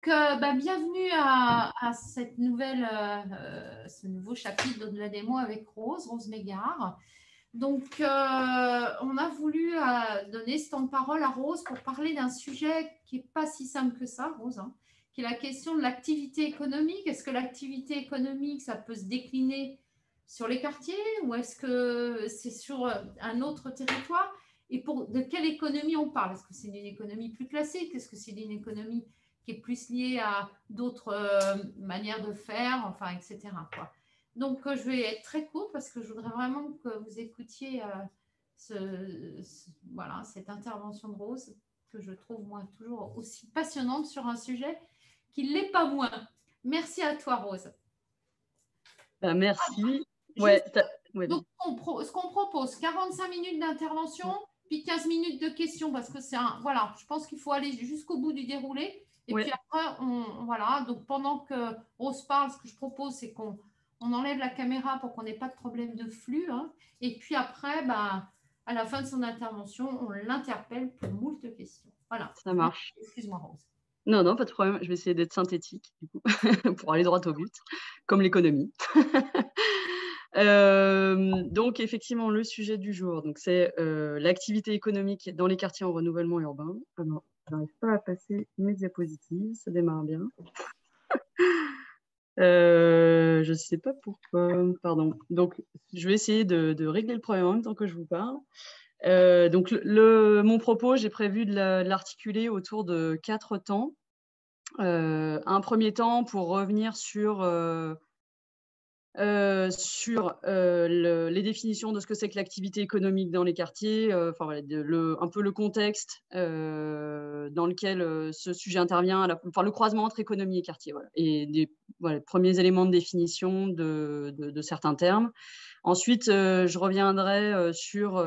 Bienvenue à cette ce nouveau chapitre de la démo avec Rose Mégard. On a voulu donner ce temps de parole à Rose pour parler d'un sujet qui n'est pas si simple que ça, Rose, hein, qui est la question de l'activité économique. Est-ce que l'activité économique, ça peut se décliner sur les quartiers ou est-ce que c'est sur un autre territoire? Et de quelle économie on parle? Est-ce que c'est une économie plus classique? Est-ce que c'est une économie qui est plus liée à d'autres manières de faire, enfin, etc., quoi. Je vais être très courte parce que je voudrais vraiment que vous écoutiez voilà, cette intervention de Rose, que je trouve, moi, toujours aussi passionnante sur un sujet qui ne l'est pas moins. Merci à toi, Rose. Merci. Ouais, donc, ce qu'on propose, 45 minutes d'intervention, puis 15 minutes de questions, parce que voilà, je pense qu'il faut aller jusqu'au bout du déroulé. Et puis après, voilà, donc pendant que Rose parle, ce que je propose, c'est qu'on enlève la caméra pour qu'on n'ait pas de problème de flux. Hein, et puis après, à la fin de son intervention, on l'interpelle pour moult questions. Voilà. Ça marche. Excuse-moi, Rose. Non, pas de problème. Je vais essayer d'être synthétique, du coup, pour aller droit au but, comme l'économie. Donc, effectivement, le sujet du jour, c'est l'activité économique dans les quartiers en renouvellement urbain. Alors, je n'arrive pas à passer mes diapositives, ça démarre bien. Je ne sais pas pourquoi, pardon. Donc, je vais essayer de régler le problème en même temps que je vous parle. Mon propos, j'ai prévu de l'articuler autour de 4 temps. Un premier temps pour revenir sur les définitions de ce que c'est que l'activité économique dans les quartiers, un peu le contexte dans lequel ce sujet intervient, le croisement entre économie et quartier, et les premiers éléments de définition de certains termes. Ensuite, je reviendrai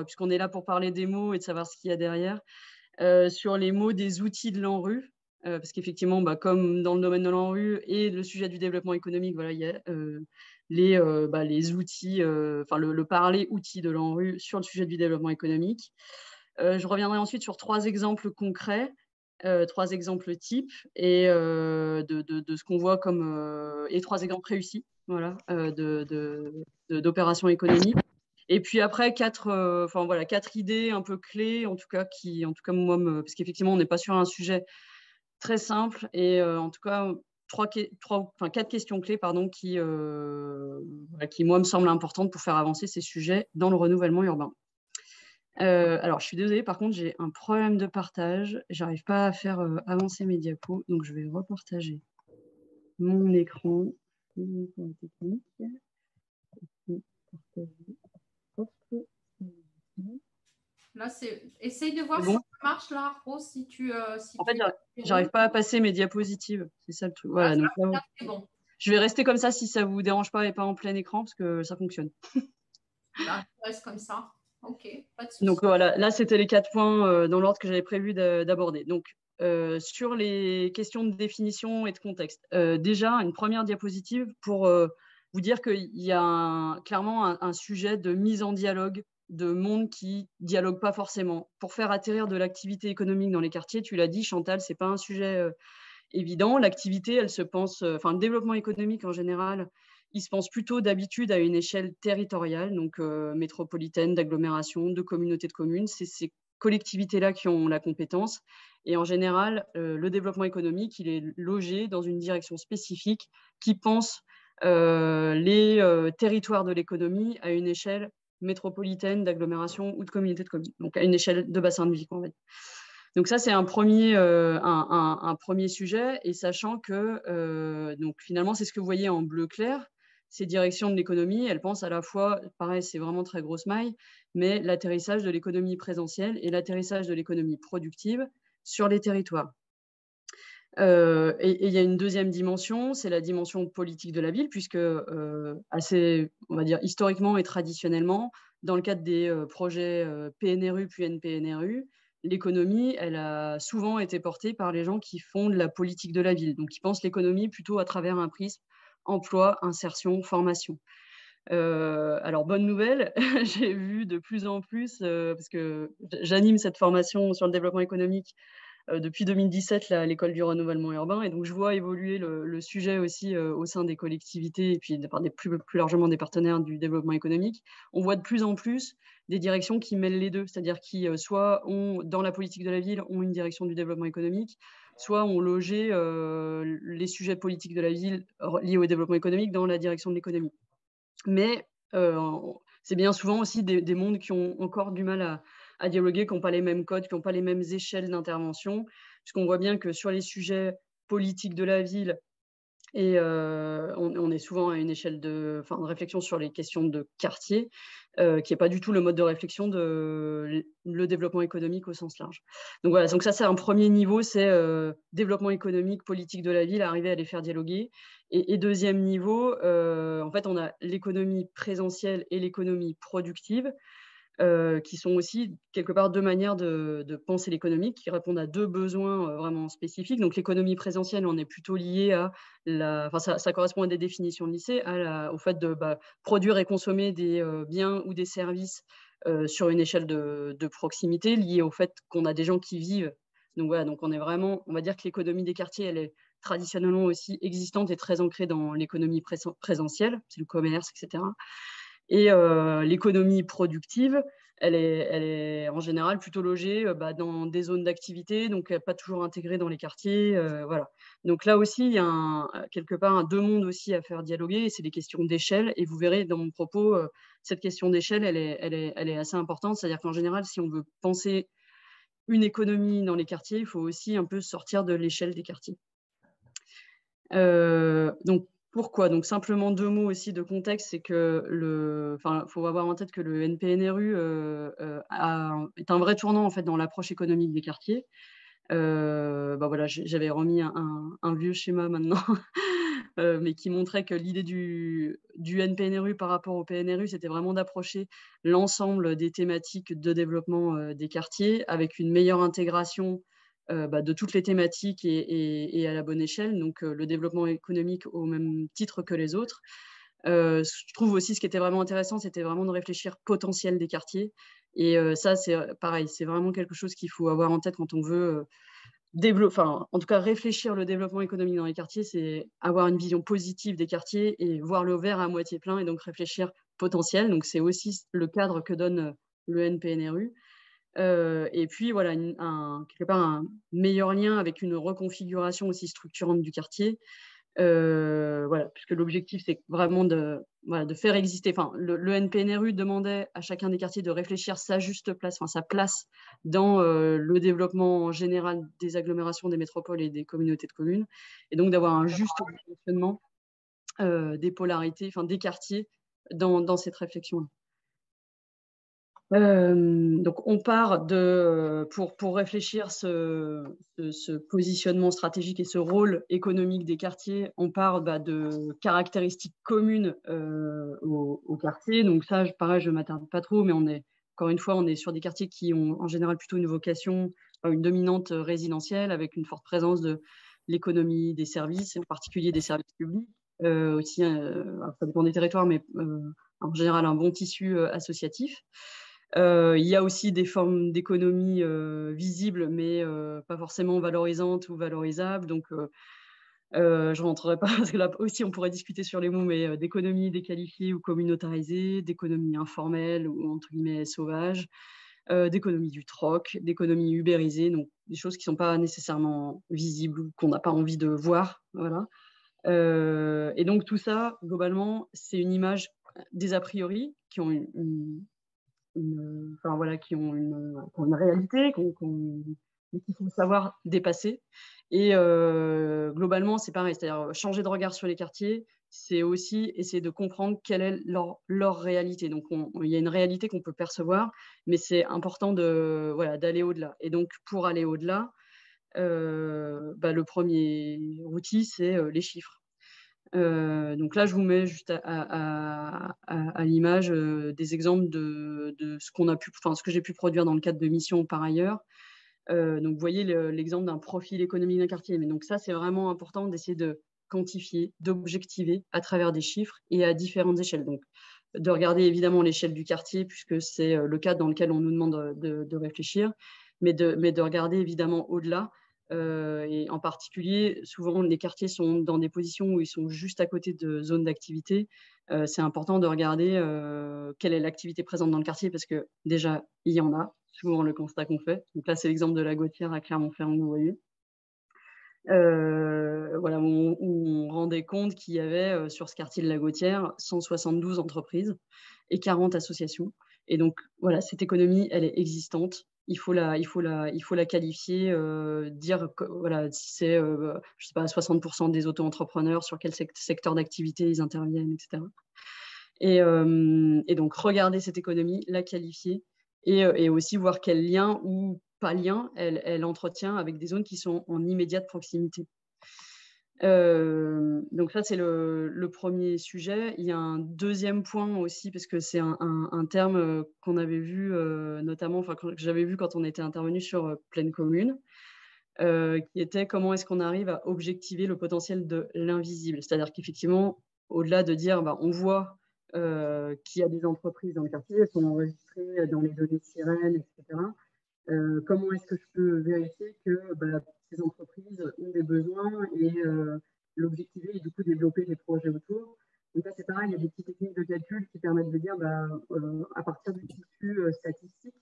puisqu'on est là pour parler des mots et de savoir ce qu'il y a derrière, sur les mots des outils de l'ANRU, parce qu'effectivement, comme dans le domaine de l'ANRU et le sujet du développement économique, il y a les outils, le parler outils de l'ANRU sur le sujet du développement économique. Je reviendrai ensuite sur 3 exemples concrets, 3 exemples types, et de ce qu'on voit comme et 3 exemples réussis, d'opérations économiques. Et puis après, 4 idées un peu clés, en tout cas moi, parce qu'effectivement, on n'est pas sur un sujet très simple, et en tout cas, 4 questions clés, qui moi me semblent importantes pour faire avancer ces sujets dans le renouvellement urbain. Alors, je suis désolée, par contre, j'ai un problème de partage. J'arrive pas à faire avancer mes diapos, donc je vais repartager mon écran. Là, essaye de voir si ça marche, là, Rose, si tu... En fait, j'arrive pas à passer mes diapositives. C'est ça le truc. Voilà, donc là, c'est bon. Je vais rester comme ça si ça vous dérange pas et pas en plein écran, parce que ça fonctionne. Reste comme ça. Ok, pas de souci. Donc voilà, là, c'était les 4 points dans l'ordre que j'avais prévu d'aborder. Donc, sur les questions de définition et de contexte. Déjà, une première diapositive pour vous dire qu'il y a clairement un sujet de mise en dialogue de monde qui dialogue pas forcément. Pour faire atterrir de l'activité économique dans les quartiers, tu l'as dit, Chantal, c'est pas un sujet évident. L'activité, elle se pense, le développement économique en général, il se pense plutôt d'habitude à une échelle territoriale, donc métropolitaine, d'agglomération, de communauté de communes. C'est ces collectivités-là qui ont la compétence. Et en général, le développement économique, il est logé dans une direction spécifique qui pense les territoires de l'économie à une échelle métropolitaine, d'agglomération ou de communauté de communes, donc à une échelle de bassin de vie, on va dire. Donc ça, c'est un premier sujet, et sachant que donc finalement, c'est ce que vous voyez en bleu clair, ces directions de l'économie, elles pensent à la fois, pareil, c'est vraiment très grosse maille, mais l'atterrissage de l'économie présentielle et l'atterrissage de l'économie productive sur les territoires. Et il y a une deuxième dimension, c'est la dimension politique de la ville, puisque assez, on va dire, historiquement et traditionnellement, dans le cadre des projets PNRU puis NPNRU, l'économie, elle a souvent été portée par les gens qui font de la politique de la ville, donc qui pensent l'économie plutôt à travers un prisme emploi, insertion, formation. Alors, bonne nouvelle, j'ai vu de plus en plus, parce que j'anime cette formation sur le développement économique depuis 2017 l'école du renouvellement urbain, et donc je vois évoluer le sujet aussi au sein des collectivités et puis plus largement des partenaires du développement économique. On voit de plus en plus des directions qui mêlent les deux, c'est-à-dire qui soit dans la politique de la ville, ont une direction du développement économique, soit ont logé les sujets politiques de la ville liés au développement économique dans la direction de l'économie. Mais c'est bien souvent aussi des mondes qui ont encore du mal à dialoguer, qui n'ont pas les mêmes codes, qui n'ont pas les mêmes échelles d'intervention. Puisqu'on voit bien que sur les sujets politiques de la ville, et on est souvent à une échelle de réflexion sur les questions de quartier, qui n'est pas du tout le mode de réflexion de le développement économique au sens large. Donc voilà, donc ça c'est un premier niveau, c'est développement économique, politique de la ville, arriver à les faire dialoguer. Et deuxième niveau, en fait, on a l'économie présentielle et l'économie productive, qui sont aussi quelque part deux manières de penser l'économie, qui répondent à deux besoins vraiment spécifiques. Donc l'économie présentielle, on est plutôt lié à ça correspond à des définitions de lycée, au fait de produire et consommer des biens ou des services sur une échelle de proximité, liée au fait qu'on a des gens qui vivent. Donc voilà, donc on va dire que l'économie des quartiers, elle est traditionnellement aussi existante et très ancrée dans l'économie présentielle, c'est le commerce, etc. Et l'économie productive, elle est en général plutôt logée dans des zones d'activité, donc pas toujours intégrée dans les quartiers. Voilà. Donc là aussi, il y a quelque part deux mondes aussi à faire dialoguer, et c'est des questions d'échelle. Et vous verrez dans mon propos, cette question d'échelle, elle est assez importante. C'est-à-dire qu'en général, si on veut penser une économie dans les quartiers, il faut aussi un peu sortir de l'échelle des quartiers. Donc, pourquoi? Donc, simplement deux mots aussi de contexte, c'est que faut avoir en tête que le NPNRU est un vrai tournant en fait dans l'approche économique des quartiers. Voilà, j'avais remis un vieux schéma maintenant, mais qui montrait que l'idée du NPNRU par rapport au PNRU, c'était vraiment d'approcher l'ensemble des thématiques de développement des quartiers avec une meilleure intégration de toutes les thématiques et à la bonne échelle, donc le développement économique au même titre que les autres. Je trouve aussi ce qui était vraiment intéressant, c'était vraiment de réfléchir potentiel des quartiers. Et ça, c'est pareil, c'est vraiment quelque chose qu'il faut avoir en tête quand on veut en tout cas réfléchir le développement économique dans les quartiers, c'est avoir une vision positive des quartiers et voir le verre à moitié plein, et donc réfléchir potentiel. Donc c'est aussi le cadre que donne le NPNRU. Et puis voilà, quelque part un meilleur lien avec une reconfiguration aussi structurante du quartier. Voilà, puisque l'objectif, c'est vraiment de faire exister. Le NPNRU demandait à chacun des quartiers de réfléchir sa juste place, sa place dans le développement général des agglomérations, des métropoles et des communautés de communes, et donc d'avoir un juste fonctionnement des polarités, des quartiers dans cette réflexion-là. Donc on part pour réfléchir ce positionnement stratégique et ce rôle économique des quartiers, on part de caractéristiques communes aux quartiers. Donc ça, pareil, je ne m'attarde pas trop, mais encore une fois, on est sur des quartiers qui ont en général plutôt une vocation, une dominante résidentielle, avec une forte présence de l'économie des services, et en particulier des services publics. Aussi, ça dépend des territoires, mais en général un bon tissu associatif. Il y a aussi des formes d'économie visibles, mais pas forcément valorisantes ou valorisables. Donc, je ne rentrerai pas, parce que là aussi, on pourrait discuter sur les mots, mais d'économie déqualifiée ou communautarisée, d'économie informelle ou entre guillemets sauvage, d'économie du troc, d'économie ubérisée, donc des choses qui ne sont pas nécessairement visibles ou qu'on n'a pas envie de voir. Voilà. Et donc, tout ça, globalement, c'est une image des a priori qui ont qui ont une réalité qu'il faut savoir dépasser. Et globalement, c'est pareil, c'est-à-dire changer de regard sur les quartiers, c'est aussi essayer de comprendre quelle est leur réalité. Donc, il y a une réalité qu'on peut percevoir, mais c'est important d'aller au-delà. Et donc, pour aller au-delà, le premier outil, c'est les chiffres. Donc là, je vous mets juste à l'image des exemples de ce que j'ai pu produire dans le cadre de missions par ailleurs. Donc, vous voyez l'exemple d'un profil économique d'un quartier. Mais donc ça, c'est vraiment important d'essayer de quantifier, d'objectiver à travers des chiffres et à différentes échelles. Donc, de regarder évidemment l'échelle du quartier, puisque c'est le cadre dans lequel on nous demande de réfléchir, mais de regarder évidemment au-delà. Et en particulier, souvent, les quartiers sont dans des positions où ils sont juste à côté de zones d'activité. C'est important de regarder quelle est l'activité présente dans le quartier, parce que déjà, il y en a, souvent le constat qu'on fait. Donc là, c'est l'exemple de la Gautière à Clermont-Ferrand que vous voyez. Voilà, où on rendait compte qu'il y avait sur ce quartier de la Gautière 172 entreprises et 40 associations. Et donc, voilà, cette économie, elle est existante. Il faut la qualifier, dire que, voilà, si c'est, je sais pas, 60% des auto-entrepreneurs, sur quel secteur d'activité ils interviennent, etc. Et donc, regarder cette économie, la qualifier et aussi voir quel lien ou pas lien elle entretient avec des zones qui sont en immédiate proximité. Donc ça, c'est le premier sujet. Il y a un deuxième point aussi, parce que c'est un terme qu'on avait vu notamment, enfin que j'avais vu quand on était intervenu sur Pleine Commune, qui était comment est-ce qu'on arrive à objectiver le potentiel de l'invisible. C'est-à-dire qu'effectivement, au-delà de dire, on voit qu'il y a des entreprises dans le quartier, elles sont enregistrées dans les données sirènes, etc. Comment est-ce que je peux vérifier que ces entreprises ont des besoins et l'objectiver et du coup développer des projets autour. Donc là, c'est pareil, il y a des petites techniques de calcul qui permettent de dire, à partir du tissu statistique,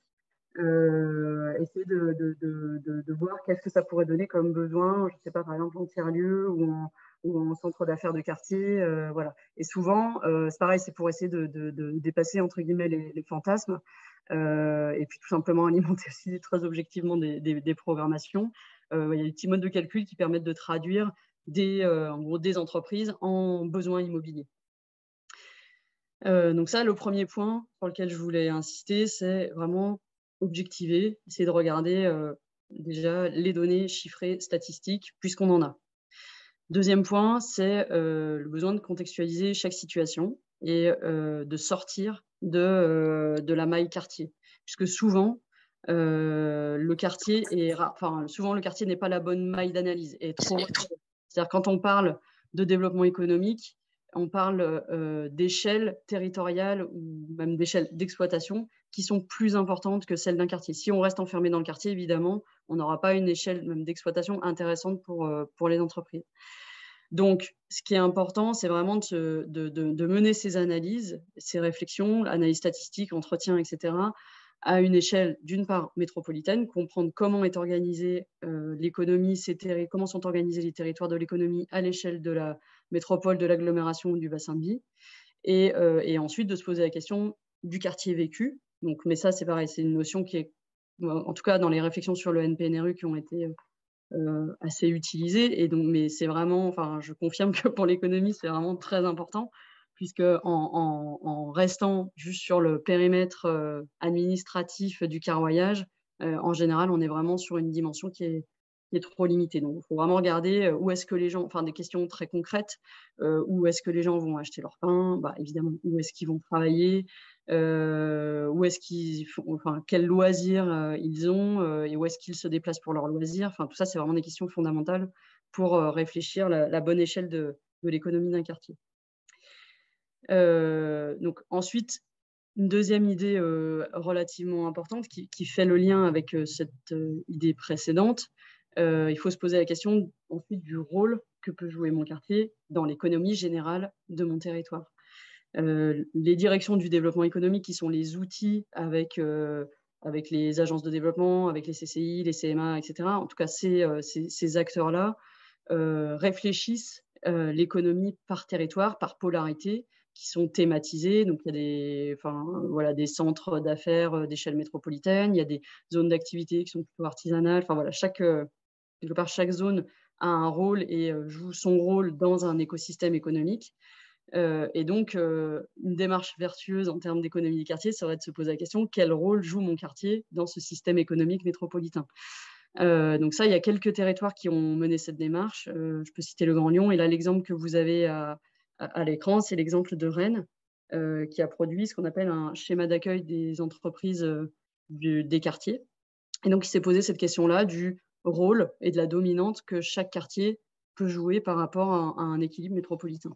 essayer de voir qu'est-ce que ça pourrait donner comme besoin, je ne sais pas, par exemple en tiers-lieu ou en centre d'affaires de quartier. Voilà. Et souvent, c'est pareil, c'est pour essayer de dépasser, entre guillemets, les fantasmes. Et puis tout simplement alimenter aussi très objectivement des programmations. Il y a des petits modes de calcul qui permettent de traduire en gros, des entreprises en besoins immobiliers. Donc ça, le premier point sur lequel je voulais insister, c'est vraiment objectiver, essayer de regarder déjà les données chiffrées, statistiques, puisqu'on en a. Deuxième point, c'est le besoin de contextualiser chaque situation et de sortir de la maille quartier. Puisque souvent, le quartier souvent le quartier n'est pas la bonne maille d'analyse. C'est-à-dire quand on parle de développement économique, on parle d'échelle territoriale ou même d'échelle d'exploitation qui sont plus importantes que celles d'un quartier. Si on reste enfermé dans le quartier, évidemment, on n'aura pas une échelle même d'exploitation intéressante pour les entreprises. Donc, ce qui est important, c'est vraiment de mener ces analyses, ces réflexions, analyse statistique, entretien, etc., à une échelle, d'une part, métropolitaine, comprendre comment est organisée l'économie, comment sont organisés les territoires de l'économie à l'échelle de la métropole, de l'agglomération ou du bassin de vie, et ensuite de se poser la question du quartier vécu. Donc, mais ça, c'est pareil, c'est une notion qui est, en tout cas dans les réflexions sur le NPNRU qui ont été assez utilisées. Et donc, mais c'est vraiment, enfin, je confirme que pour l'économie, c'est vraiment très important, puisque en restant juste sur le périmètre administratif du carroyage, en général, on est vraiment sur une dimension qui est trop limitée. Donc, il faut vraiment regarder où est-ce que les gens, enfin des questions très concrètes, où est-ce que les gens vont acheter leur pain, évidemment, où est-ce qu'ils vont travailler, où est-ce qu'ils font, enfin, quels loisirs ils ont et où est-ce qu'ils se déplacent pour leurs loisirs. Enfin, tout ça, c'est vraiment des questions fondamentales pour réfléchir la bonne échelle de l'économie d'un quartier. Donc ensuite, une deuxième idée relativement importante qui fait le lien avec cette idée précédente, il faut se poser la question ensuite du rôle que peut jouer mon quartier dans l'économie générale de mon territoire. Les directions du développement économique, qui sont les outils avec les agences de développement, avec les CCI, les CMA, etc. En tout cas, ces acteurs-là réfléchissent l'économie par territoire, par polarité, qui sont thématisés. Donc, il y a des centres d'affaires d'échelle métropolitaine, il y a des zones d'activité qui sont plutôt artisanales. Enfin, voilà, chaque zone a un rôle et joue son rôle dans un écosystème économique. Et donc, une démarche vertueuse en termes d'économie du quartier serait de se poser la question, quel rôle joue mon quartier dans ce système économique métropolitain ? Donc ça, il y a quelques territoires qui ont mené cette démarche. Je peux citer le Grand Lyon. Et là, l'exemple que vous avez à l'écran, c'est l'exemple de Rennes, qui a produit ce qu'on appelle un schéma d'accueil des entreprises des quartiers. Et donc, il s'est posé cette question-là du rôle et de la dominante que chaque quartier peut jouer par rapport à un équilibre métropolitain.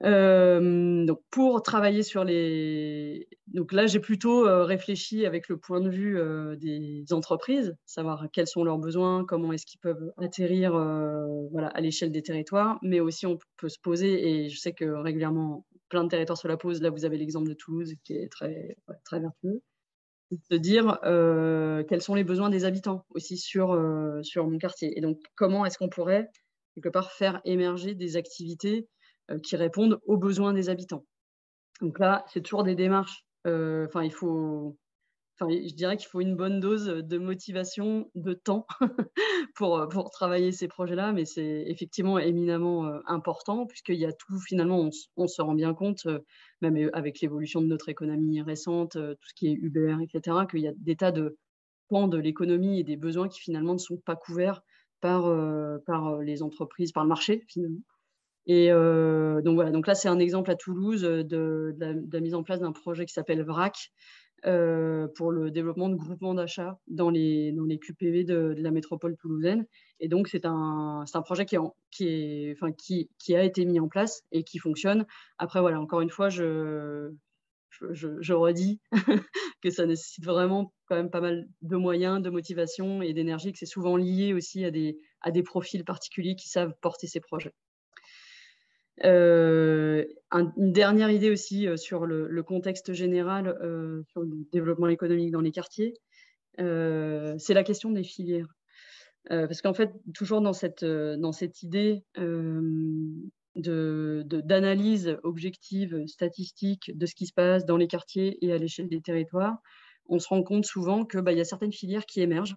Donc, pour travailler sur les... Donc là, j'ai plutôt réfléchi avec le point de vue des entreprises, savoir quels sont leurs besoins, comment est-ce qu'ils peuvent atterrir voilà, à l'échelle des territoires, mais aussi on peut se poser, et je sais que régulièrement, plein de territoires se la posent. Là, vous avez l'exemple de Toulouse qui est très, très vertueux. De dire quels sont les besoins des habitants aussi sur mon quartier. Et donc, comment est-ce qu'on pourrait, quelque part, faire émerger des activités qui répondent aux besoins des habitants. Donc là, c'est toujours des démarches. Je dirais qu'il faut une bonne dose de motivation, de temps pour travailler ces projets-là, mais c'est effectivement éminemment important, puisqu'il y a tout, finalement, on se rend bien compte, même avec l'évolution de notre économie récente, tout ce qui est Uber, etc., qu'il y a des tas de pans de l'économie et des besoins qui finalement ne sont pas couverts par les entreprises, par le marché, finalement. Et donc voilà, donc là, c'est un exemple à Toulouse de la mise en place d'un projet qui s'appelle VRAC, pour le développement de groupements d'achat dans les QPV de la métropole toulousaine. Et donc, c'est un projet qui a été mis en place et qui fonctionne. Après, voilà, encore une fois, je redis que ça nécessite vraiment quand même pas mal de moyens, de motivation et d'énergie, que c'est souvent lié aussi à des profils particuliers qui savent porter ces projets. Une dernière idée aussi sur le contexte général sur le développement économique dans les quartiers, c'est la question des filières. Parce qu'en fait, toujours dans cette idée d'analyse objective, statistique de ce qui se passe dans les quartiers et à l'échelle des territoires, on se rend compte souvent qu'il y a certaines filières qui émergent,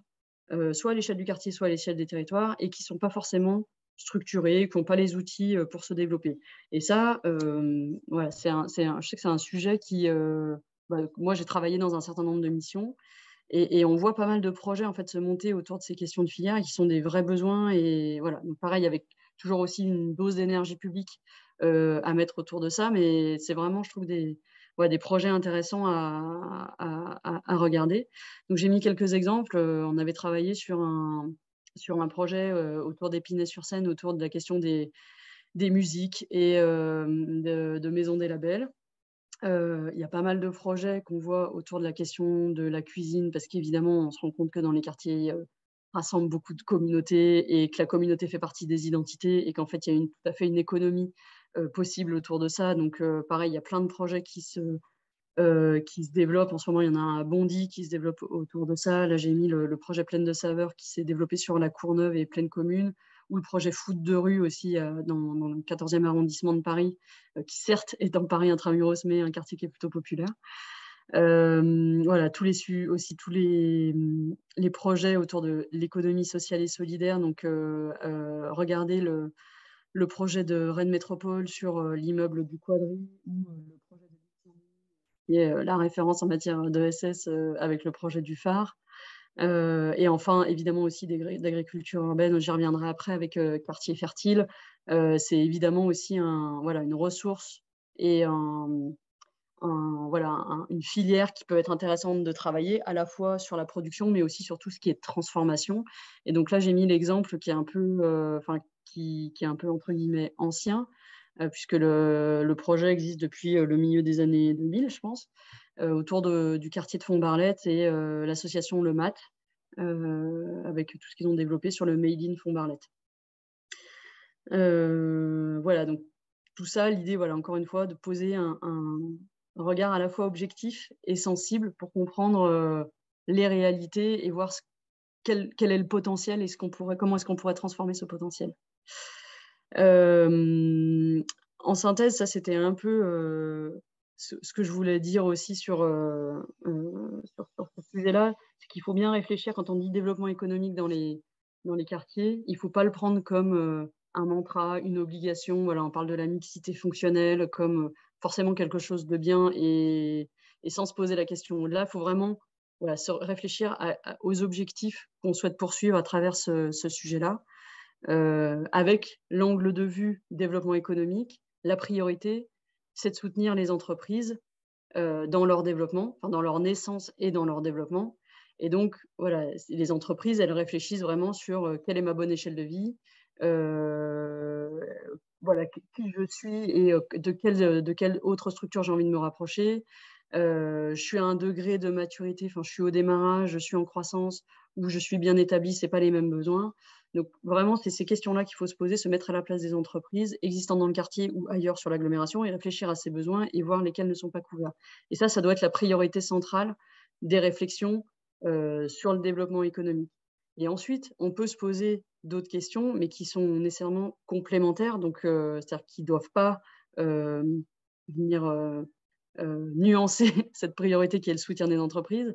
soit à l'échelle du quartier, soit à l'échelle des territoires, et qui ne sont pas forcément structurés, qui n'ont pas les outils pour se développer. Et ça, voilà, je sais que c'est un sujet qui... moi, j'ai travaillé dans un certain nombre de missions, et on voit pas mal de projets en fait, se monter autour de ces questions de filière qui sont des vrais besoins. Et voilà, donc pareil, avec toujours aussi une dose d'énergie publique à mettre autour de ça, mais c'est vraiment, je trouve, des projets intéressants à regarder. Donc j'ai mis quelques exemples. On avait travaillé sur un projet autour d'Épinay-sur-Seine, autour de la question des musiques et de Maison des Labels. Il y a pas mal de projets qu'on voit autour de la question de la cuisine, parce qu'évidemment, on se rend compte que dans les quartiers, rassemblent beaucoup de communautés, et que la communauté fait partie des identités, et qu'en fait, il y a tout à fait une économie possible autour de ça. Donc, pareil, il y a plein de projets qui se développent. En ce moment, il y en a un à Bondy qui se développe autour de ça. Là, j'ai mis le projet Pleine de Saveurs qui s'est développé sur la Courneuve et Pleine Commune, ou le projet Foot de rue aussi dans le 14e arrondissement de Paris, qui certes est en Paris intramuros, mais un quartier qui est plutôt populaire. Voilà, tous les projets autour de l'économie sociale et solidaire. Donc, regardez le projet de Rennes Métropole sur l'immeuble du Quadri, ou le projet de qui est la référence en matière d'ESS avec le projet du phare. Et enfin, évidemment aussi d'agriculture urbaine, j'y reviendrai après avec Quartier Fertile. C'est évidemment aussi une ressource et une filière qui peut être intéressante de travailler à la fois sur la production, mais aussi sur tout ce qui est transformation. Et donc là, j'ai mis l'exemple qui est un peu, qui est un peu entre guillemets ancien, puisque le projet existe depuis le milieu des années 2000, je pense, autour du quartier de Font-Barlette et l'association Le Mat, avec tout ce qu'ils ont développé sur le Made in Font-Barlette. Voilà, donc tout ça, l'idée, voilà, encore une fois, de poser un regard à la fois objectif et sensible pour comprendre les réalités et voir quel est le potentiel et comment est-ce qu'on pourrait transformer ce potentiel. En synthèse, ça c'était un peu ce que je voulais dire aussi sur ce sujet-là, c'est qu'il faut bien réfléchir quand on dit développement économique dans les quartiers. Il ne faut pas le prendre comme un mantra, une obligation. Voilà, on parle de la mixité fonctionnelle comme forcément quelque chose de bien, et sans se poser la question. Là, il faut vraiment réfléchir aux objectifs qu'on souhaite poursuivre à travers ce sujet-là. Avec l'angle de vue développement économique, la priorité, c'est de soutenir les entreprises dans leur développement, dans leur naissance et dans leur développement. Et donc, voilà, les entreprises, elles réfléchissent vraiment sur quelle est ma bonne échelle de vie, voilà, qui je suis et de quelle autre structure j'ai envie de me rapprocher. Je suis à un degré de maturité, enfin, je suis au démarrage, je suis en croissance ou je suis bien établie, c'est pas les mêmes besoins. Donc vraiment, c'est ces questions-là qu'il faut se poser, se mettre à la place des entreprises existantes dans le quartier ou ailleurs sur l'agglomération et réfléchir à ces besoins et voir lesquels ne sont pas couverts. Et ça doit être la priorité centrale des réflexions sur le développement économique. Et ensuite, on peut se poser d'autres questions, mais qui sont nécessairement complémentaires, donc c'est-à-dire qu'ils ne doivent pas venir nuancer cette priorité qui est le soutien des entreprises,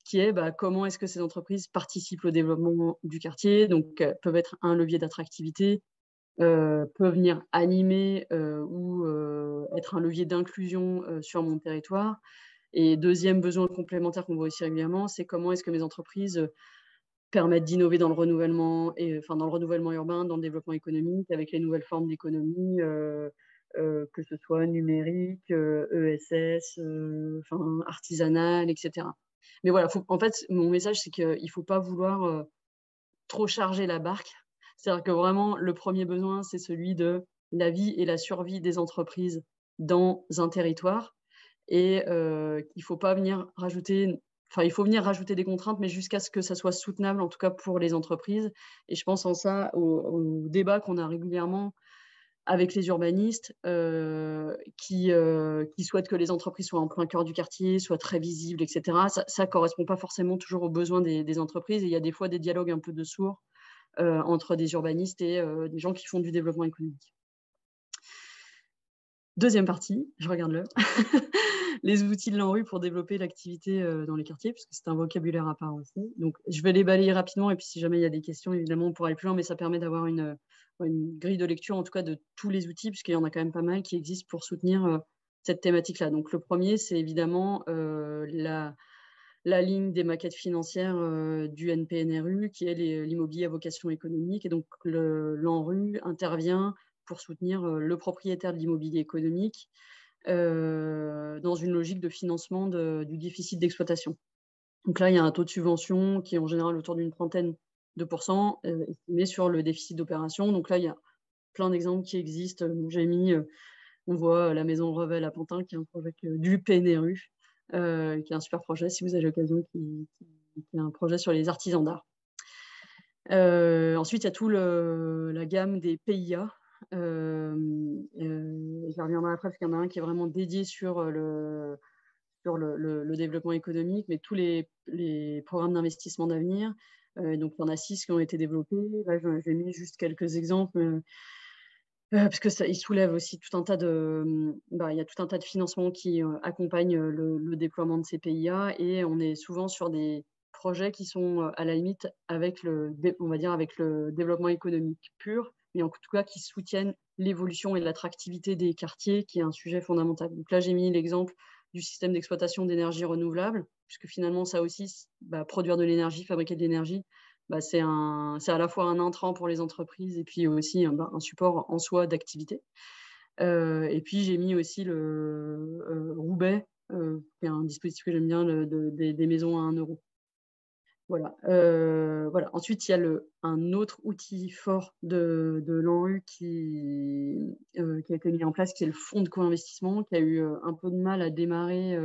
qui est comment est-ce que ces entreprises participent au développement du quartier, donc peuvent être un levier d'attractivité, peuvent venir animer ou être un levier d'inclusion sur mon territoire. Et deuxième besoin complémentaire qu'on voit aussi régulièrement, c'est comment est-ce que mes entreprises permettent d'innover dans le renouvellement dans le renouvellement urbain, dans le développement économique, avec les nouvelles formes d'économie, que ce soit numérique, ESS, artisanale, etc. Mais voilà, en fait, mon message, c'est qu'il ne faut pas vouloir trop charger la barque. C'est-à-dire que vraiment, le premier besoin, c'est celui de la vie et la survie des entreprises dans un territoire et qu'il ne faut pas venir rajouter. Enfin, il faut venir rajouter des contraintes, mais jusqu'à ce que ça soit soutenable, en tout cas pour les entreprises. Et je pense en ça au débat qu'on a régulièrement avec les urbanistes qui souhaitent que les entreprises soient en plein cœur du quartier, soient très visibles, etc. Ça ne correspond pas forcément toujours aux besoins des entreprises. Et il y a des fois des dialogues un peu de sourds entre des urbanistes et des gens qui font du développement économique. Deuxième partie, je regarde l'heure. Les outils de l'ANRU pour développer l'activité dans les quartiers, puisque c'est un vocabulaire à part aussi. Donc, je vais les balayer rapidement, et puis si jamais il y a des questions, évidemment, on pourra aller plus loin, mais ça permet d'avoir une grille de lecture, en tout cas de tous les outils, puisqu'il y en a quand même pas mal qui existent pour soutenir cette thématique-là. Donc, le premier, c'est évidemment la ligne des maquettes financières du NPNRU, qui est l'immobilier à vocation économique. Et donc, l'ANRU intervient pour soutenir le propriétaire de l'immobilier économique dans une logique de financement du déficit d'exploitation. Donc là, il y a un taux de subvention qui est en général autour d'une 30% estimé sur le déficit d'opération. Donc là, il y a plein d'exemples qui existent. J'ai mis, on voit la maison Revel à Pantin, qui est un projet du PNRU, qui est un super projet, si vous avez l'occasion, qui est un projet sur les artisans d'art. Ensuite, il y a toute la gamme des PIA. Je reviendrai après parce qu'il y en a un qui est vraiment dédié sur le développement économique, mais tous les programmes d'investissement d'avenir. Donc, il y en a 6 qui ont été développés. Là, j'ai mis juste quelques exemples parce que il soulève aussi tout un tas il y a tout un tas de financements qui accompagnent le déploiement de ces PIA et on est souvent sur des projets qui sont à la limite avec on va dire avec le développement économique pur, mais en tout cas qui soutiennent l'évolution et l'attractivité des quartiers, qui est un sujet fondamental. Donc là, j'ai mis l'exemple du système d'exploitation d'énergie renouvelable, puisque finalement, ça aussi, produire de l'énergie, fabriquer de l'énergie, c'est à la fois un intrant pour les entreprises et puis aussi un support en soi d'activité. Et puis, j'ai mis aussi le Roubaix, qui est un dispositif que j'aime bien, des maisons à 1 euro. Voilà. Ensuite, il y a un autre outil fort de l'ANRU qui a été mis en place, qui est le fonds de co-investissement, qui a eu un peu de mal à démarrer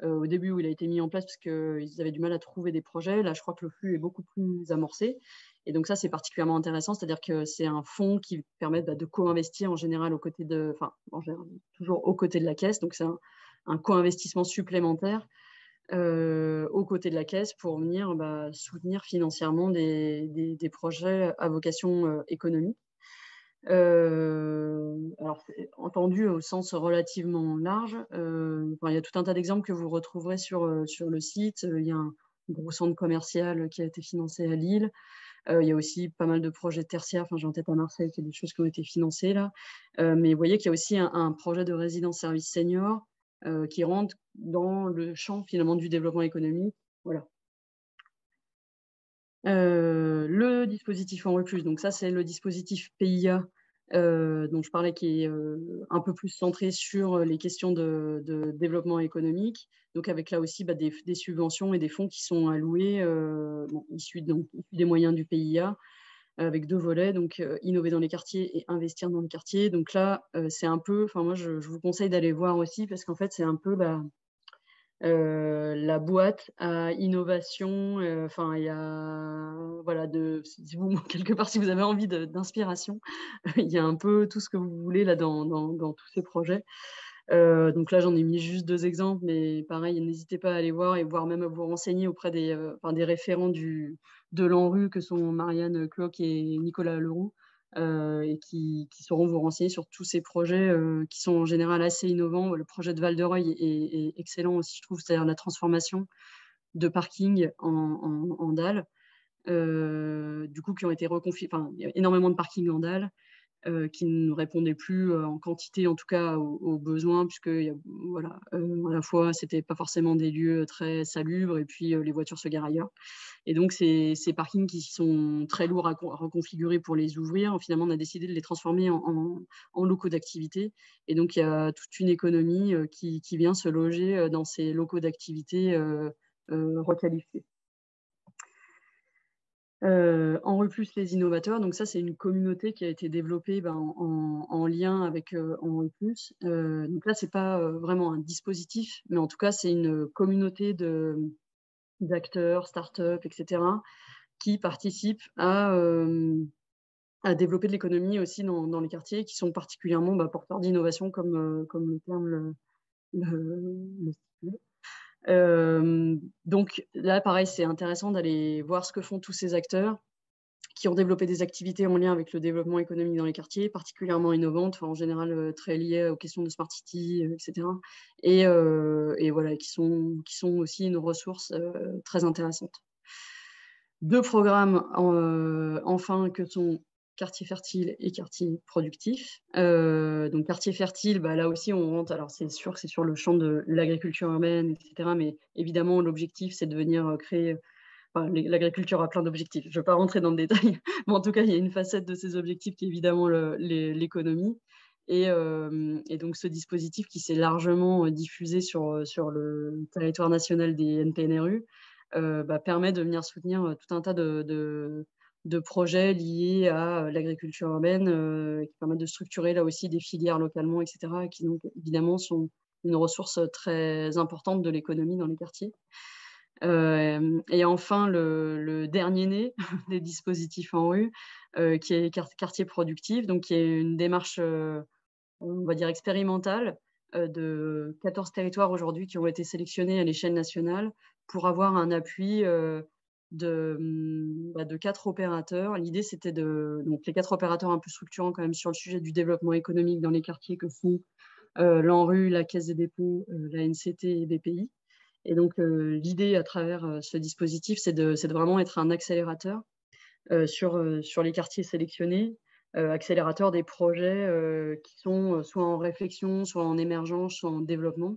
au début où il a été mis en place parce qu'ils avaient du mal à trouver des projets. Là, je crois que le flux est beaucoup plus amorcé. Et donc ça, c'est particulièrement intéressant, c'est-à-dire que c'est un fonds qui permet de co-investir en général toujours aux côtés de la caisse. Donc c'est un co-investissement supplémentaire aux côtés de la caisse pour venir soutenir financièrement des projets à vocation économique. Alors, c'est entendu au sens relativement large. Il y a tout un tas d'exemples que vous retrouverez sur le site. Il y a un gros centre commercial qui a été financé à Lille. Il y a aussi pas mal de projets tertiaires. J'ai en tête à Marseille, il y a des choses qui ont été financées là. Mais vous voyez qu'il y a aussi un projet de résidence service senior qui rentre dans le champ finalement du développement économique. Voilà. Le dispositif ANRU+, donc ça c'est le dispositif PIA dont je parlais, qui est un peu plus centré sur les questions de développement économique, donc avec là aussi des subventions et des fonds qui sont alloués, issus des moyens du PIA, avec 2 volets, donc innover dans les quartiers et investir dans les quartiers. Donc là, c'est un peu, enfin moi je vous conseille d'aller voir aussi parce qu'en fait, c'est un peu la boîte à innovation, enfin il y a voilà si vous quelque part, si vous avez envie d'inspiration, il y a un peu tout ce que vous voulez là dans tous ces projets. Donc là, j'en ai mis juste 2 exemples, mais pareil, n'hésitez pas à aller voir et voire même à vous renseigner auprès des référents de l'ANRU que sont Marianne Cloc et Nicolas Leroux, et qui sauront vous renseigner sur tous ces projets, qui sont en général assez innovants. Le projet de Val-de-Reuil est excellent aussi, je trouve, c'est-à-dire la transformation de parkings en dalles, du coup qui ont été enfin, il y a énormément de parkings en dalles, qui ne répondaient plus en quantité, en tout cas aux besoins, puisque voilà, à la fois, c'était pas forcément des lieux très salubres et puis les voitures se garent ailleurs. Et donc, ces parkings qui sont très lourds à reconfigurer pour les ouvrir, finalement, on a décidé de les transformer en locaux d'activité. Et donc, il y a toute une économie qui vient se loger dans ces locaux d'activité requalifiés. En plus les innovateurs, donc ça c'est une communauté qui a été développée en lien avec En plus. Donc là c'est pas vraiment un dispositif, mais en tout cas c'est une communauté d'acteurs, start-up, etc. qui participent à développer de l'économie aussi dans les quartiers, qui sont particulièrement porteurs d'innovation comme le terme le stipule. Donc là, pareil, c'est intéressant d'aller voir ce que font tous ces acteurs qui ont développé des activités en lien avec le développement économique dans les quartiers, particulièrement innovantes, en général très liées aux questions de smart city, etc. Et voilà, qui sont aussi une ressource très intéressante. 2 programmes enfin que sont Quartier fertile et Quartier productif. Donc Quartier fertile, là aussi on rentre, alors c'est sûr que c'est sur le champ de l'agriculture urbaine, etc. Mais évidemment l'objectif c'est de venir créer, l'agriculture a plein d'objectifs. Je ne vais pas rentrer dans le détail, mais en tout cas il y a une facette de ces objectifs qui est évidemment l'économie. Et donc ce dispositif qui s'est largement diffusé sur le territoire national des NPNRU, permet de venir soutenir tout un tas de projets liés à l'agriculture urbaine, qui permettent de structurer là aussi des filières localement, etc., et qui donc évidemment sont une ressource très importante de l'économie dans les quartiers. Et enfin, le dernier né des dispositifs en rue, qui est quartier productif, donc qui est une démarche, on va dire expérimentale, de 14 territoires aujourd'hui qui ont été sélectionnés à l'échelle nationale pour avoir un appui de 4 opérateurs. L'idée, c'était donc les 4 opérateurs un peu structurants quand même sur le sujet du développement économique dans les quartiers que sont l'ANRU, la Caisse des dépôts, la NCT et BPI. Et donc, l'idée à travers ce dispositif, c'est de vraiment être un accélérateur sur les quartiers sélectionnés, accélérateur des projets qui sont soit en réflexion, soit en émergence, soit en développement,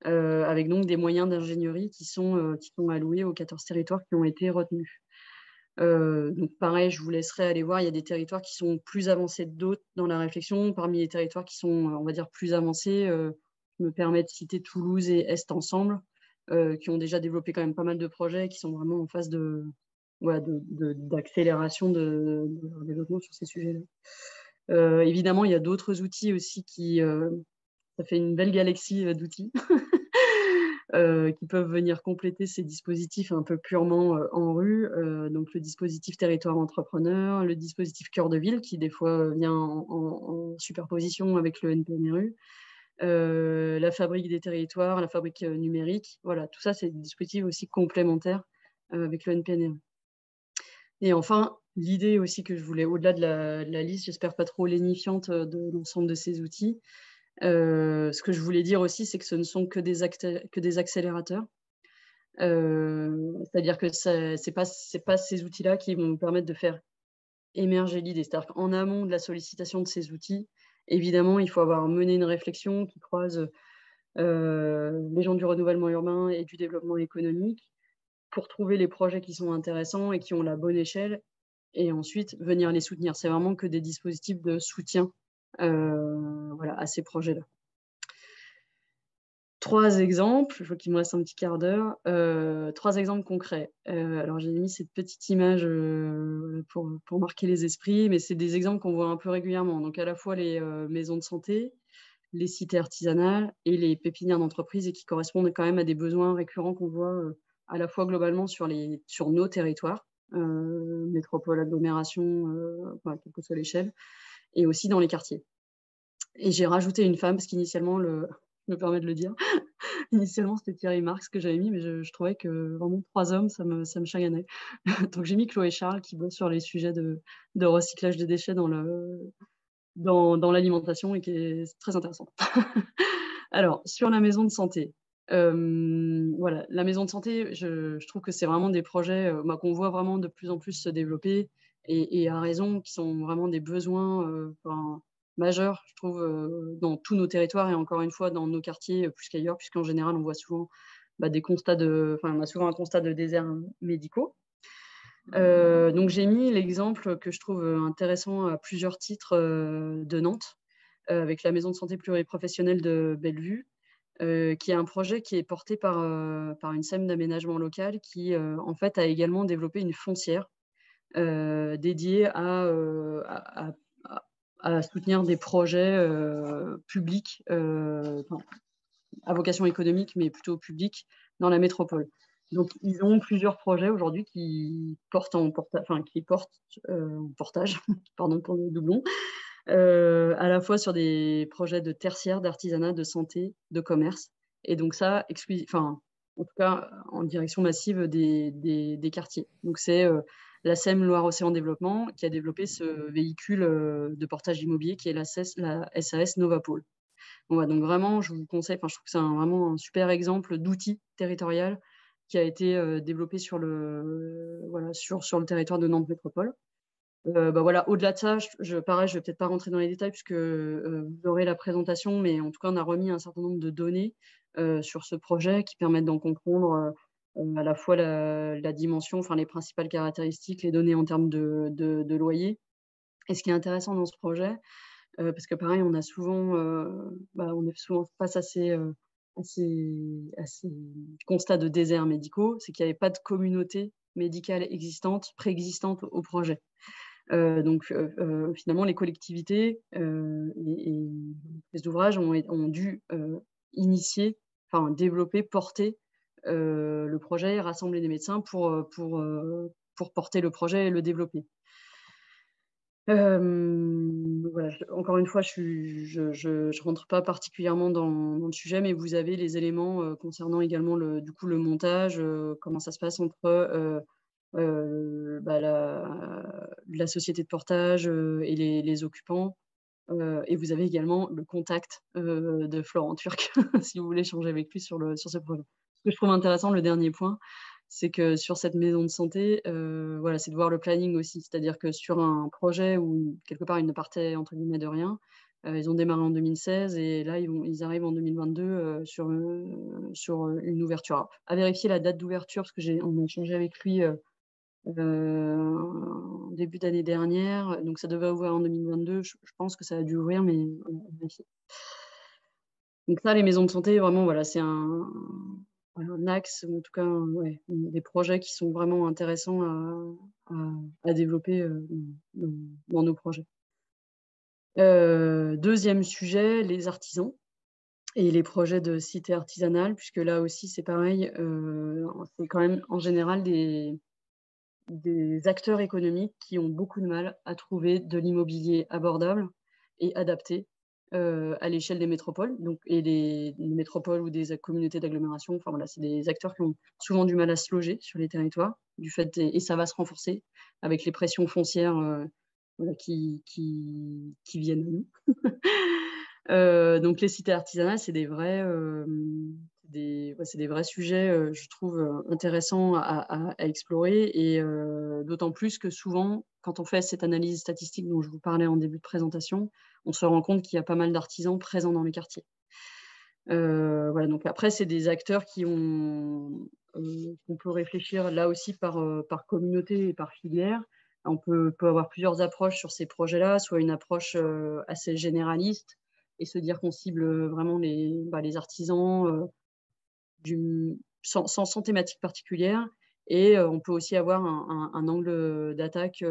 avec donc des moyens d'ingénierie qui sont alloués aux 14 territoires qui ont été retenus. Donc pareil, je vous laisserai aller voir, il y a des territoires qui sont plus avancés que d'autres dans la réflexion. Parmi les territoires qui sont, on va dire, plus avancés, je me permets de citer Toulouse et Est ensemble, qui ont déjà développé quand même pas mal de projets, qui sont vraiment en phase d'accélération de leur développement sur ces sujets-là. Évidemment, il y a d'autres outils aussi ça fait une belle galaxie d'outils qui peuvent venir compléter ces dispositifs un peu purement en rue. Donc le dispositif territoire entrepreneur, le dispositif cœur de ville qui des fois vient en superposition avec le NPNRU, la fabrique des territoires, la fabrique numérique. Voilà, tout ça, c'est des dispositifs aussi complémentaires avec le NPNRU. Et enfin, l'idée aussi que je voulais, au-delà de la liste, j'espère pas trop lénifiante de l'ensemble de ces outils, ce que je voulais dire aussi, c'est que ce ne sont que des accélérateurs. C'est-à-dire que c'est pas ces outils-là qui vont nous permettre de faire émerger l'idée. C'est-à-dire qu'en amont de la sollicitation de ces outils, évidemment, il faut avoir mené une réflexion qui croise les gens du renouvellement urbain et du développement économique pour trouver les projets qui sont intéressants et qui ont la bonne échelle, et ensuite venir les soutenir. C'est vraiment que des dispositifs de soutien à ces projets-là. 3 exemples, je vois qu'il me reste un petit quart d'heure. 3 exemples concrets. Alors j'ai mis cette petite image, pour marquer les esprits, mais c'est des exemples qu'on voit un peu régulièrement. Donc à la fois les, maisons de santé, les cités artisanales et les pépinières d'entreprise et qui correspondent quand même à des besoins récurrents qu'on voit, à la fois globalement sur nos territoires, métropole, agglomération, enfin, quelle que soit l'échelle, et aussi dans les quartiers. Et j'ai rajouté une femme parce qu'initialement je me permets de le dire, initialement c'était Thierry Marx que j'avais mis, mais je trouvais que vraiment 3 hommes, ça me chagreinait. Donc j'ai mis Chloé Charles qui bosse sur les sujets de recyclage des déchets dans l'alimentation et qui est très intéressant. Alors, sur la maison de santé, voilà, la maison de santé, je trouve que c'est vraiment des projets, qu'on voit vraiment de plus en plus se développer et à raison, qui sont vraiment des besoins, enfin, majeurs, je trouve, dans tous nos territoires et encore une fois dans nos quartiers, plus qu'ailleurs, puisqu'en général, on voit souvent, on a souvent un constat de déserts médicaux. Donc j'ai mis l'exemple que je trouve, intéressant à plusieurs titres, de Nantes, avec la maison de santé pluriprofessionnelle de Bellevue, qui est un projet qui est porté par une SEM d'aménagement local qui, en fait, a également développé une foncière, dédiée à soutenir des projets, publics, enfin, à vocation économique, mais plutôt publique dans la métropole. Donc ils ont plusieurs projets aujourd'hui qui portent en portage, pardon pour le doublon, à la fois sur des projets de tertiaire, d'artisanat, de santé, de commerce. Et donc ça, en tout cas, en direction massive des quartiers. Donc c'est la SEM Loire-Océan Développement qui a développé ce véhicule de portage immobilier qui est la SAS Novapol. Donc vraiment, je vous conseille, je trouve que c'est vraiment un super exemple d'outil territorial qui a été développé sur le territoire de Nantes Métropole. Voilà, au-delà de ça, pareil, je vais peut-être pas rentrer dans les détails puisque vous aurez la présentation, mais en tout cas, on a remis un certain nombre de données sur ce projet qui permettent d'en comprendre à la fois la dimension, enfin les principales caractéristiques, les données en termes de loyer. Et ce qui est intéressant dans ce projet, parce que pareil, on est souvent face à ces constats de déserts médicaux, c'est qu'il n'y avait pas de communauté médicale existante, préexistante au projet. Finalement, les collectivités et les ouvrages ont dû initier, développer, porter le projet, rassembler des médecins pour porter le projet et le développer. Voilà, encore une fois, je rentre pas particulièrement dans le sujet, mais vous avez les éléments concernant également le montage, comment ça se passe entre la société de portage et les occupants. Et vous avez également le contact de Florent Turc, si vous voulez échanger avec lui sur ce projet. Ce que je trouve intéressant, le dernier point, c'est que sur cette maison de santé, voilà, c'est de voir le planning aussi. C'est-à-dire que sur un projet où, quelque part, ils ne partaient entre guillemets de rien, ils ont démarré en 2016 et là, ils arrivent en 2022 sur une ouverture. Alors, à vérifier la date d'ouverture, parce qu'on a échangé avec lui en début d'année dernière, donc ça devait ouvrir en 2022. Je pense que ça a dû ouvrir, mais on va vérifier. Donc ça, les maisons de santé, vraiment, voilà, c'est un axe, ou en tout cas, ouais, des projets qui sont vraiment intéressants à développer dans nos projets. Deuxième sujet, les artisans et les projets de cité artisanale, puisque là aussi, c'est pareil, c'est quand même en général des acteurs économiques qui ont beaucoup de mal à trouver de l'immobilier abordable et adapté à l'échelle des métropoles, et les métropoles ou des communautés d'agglomération. Enfin voilà, c'est des acteurs qui ont souvent du mal à se loger sur les territoires, et ça va se renforcer avec les pressions foncières qui viennent à nous. Donc les cités artisanales, c'est des vrais sujets, je trouve, intéressants à explorer, et d'autant plus que souvent, quand on fait cette analyse statistique dont je vous parlais en début de présentation, on se rend compte qu'il y a pas mal d'artisans présents dans les quartiers. Voilà, donc après, c'est des acteurs qu'on peut réfléchir là aussi par communauté et par filière. On peut avoir plusieurs approches sur ces projets-là, soit une approche assez généraliste, et se dire qu'on cible vraiment les artisans sans thématique particulière. Et on peut aussi avoir un angle d'attaque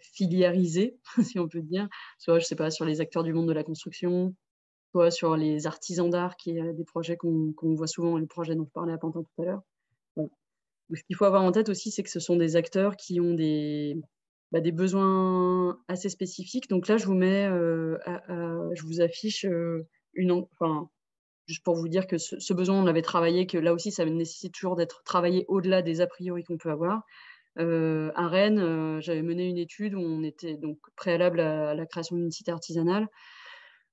filiarisé, si on peut dire, soit, je sais pas, sur les acteurs du monde de la construction, soit sur les artisans d'art, qui est des projets qu'on voit souvent, les projets dont je parlais à Pantin tout à l'heure. Voilà. Donc, ce qu'il faut avoir en tête aussi, c'est que ce sont des acteurs qui ont des besoins assez spécifiques. Donc là, je vous mets, je vous affiche enfin, juste pour vous dire que ce besoin, on l'avait travaillé, que là aussi, ça nécessite toujours d'être travaillé au-delà des a priori qu'on peut avoir. À Rennes, j'avais mené une étude où on était donc préalable à la création d'une cité artisanale,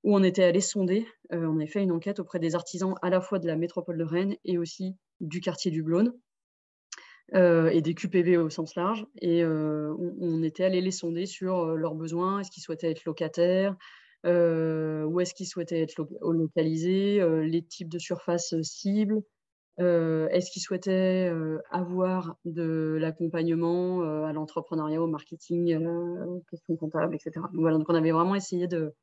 où on était allé sonder, on avait fait une enquête auprès des artisans à la fois de la métropole de Rennes et aussi du quartier du Blône, et des QPV au sens large. Et on était allé les sonder sur leurs besoins. Est-ce qu'ils souhaitaient être locataires, où est-ce qu'ils souhaitaient être localisés, les types de surfaces cibles, est-ce qu'ils souhaitaient avoir de l'accompagnement à l'entrepreneuriat, au marketing, aux questions comptables, etc. Donc voilà, donc on avait vraiment essayé de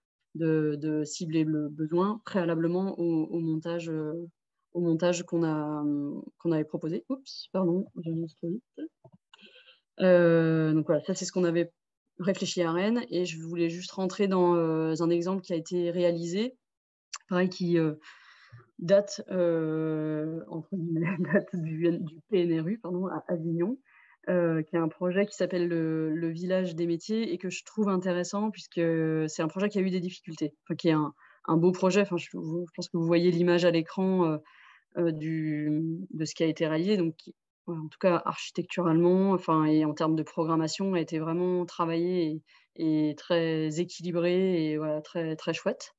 cibler le besoin préalablement au montage qu'on avait proposé. Oups, pardon, j'avance trop vite. Donc voilà, ça c'est ce qu'on avait réfléchi à Rennes, et je voulais juste rentrer dans un exemple qui a été réalisé, pareil, qui date, entre guillemets, date du PNRU, pardon, à Avignon, qui est un projet qui s'appelle le village des métiers, et que je trouve intéressant puisque c'est un projet qui a eu des difficultés, enfin, qui est un beau projet. Enfin, je pense que vous voyez l'image à l'écran de ce qui a été réalisé, donc voilà, en tout cas architecturalement, enfin, et en termes de programmation, a été vraiment travaillé et très équilibré, et voilà, très, très chouette.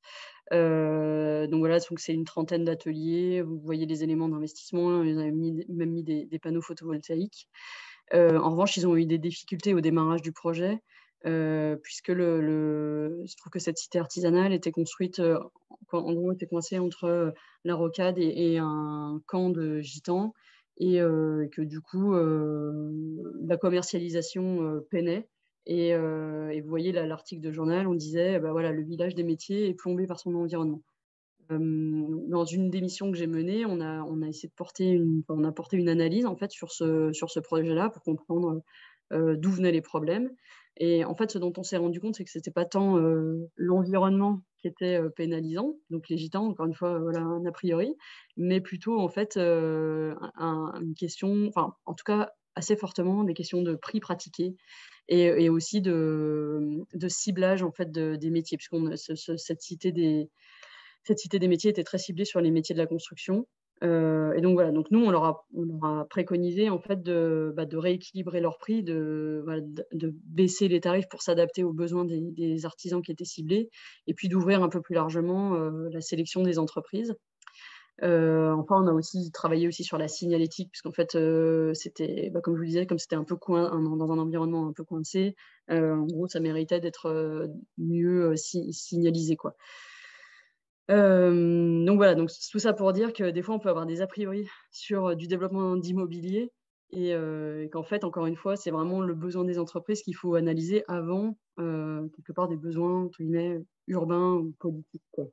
Donc voilà, donc c'est une trentaine d'ateliers. Vous voyez les éléments d'investissement, ils avaient même mis des panneaux photovoltaïques. En revanche, ils ont eu des difficultés au démarrage du projet, puisque je trouve que cette cité artisanale était construite, en gros, était coincée entre la rocade et un camp de gitans, et que du coup, la commercialisation peinait. Et vous voyez là l'article de journal, on disait, bah voilà, le village des métiers est plombé par son environnement. Dans une des missions que j'ai menées, on a essayé de porter une analyse en fait sur ce projet-là, pour comprendre d'où venaient les problèmes. Et en fait, ce dont on s'est rendu compte, c'est que c'était pas tant l'environnement qui était pénalisant, donc les gitans, encore une fois, voilà, un a priori, mais plutôt en fait une question, enfin en tout cas assez fortement des questions de prix pratiqués, et aussi de ciblage en fait des métiers, puisqu'on cette cité des métiers était très ciblée sur les métiers de la construction. Et donc voilà, donc nous, on leur a préconisé en fait de rééquilibrer leurs prix, voilà, de baisser les tarifs pour s'adapter aux besoins des artisans qui étaient ciblés, et puis d'ouvrir un peu plus largement la sélection des entreprises. Enfin, on a aussi travaillé aussi sur la signalétique, puisqu'en fait, c'était, comme je vous disais, comme c'était un peu dans un environnement un peu coincé, en gros, ça méritait d'être mieux signalisé, quoi. Donc voilà, donc tout ça pour dire que des fois, on peut avoir des a priori sur du développement d'immobilier, et qu'en fait, encore une fois, c'est vraiment le besoin des entreprises qu'il faut analyser avant, quelque part, des besoins, entre guillemets, urbains ou politiques, quoi.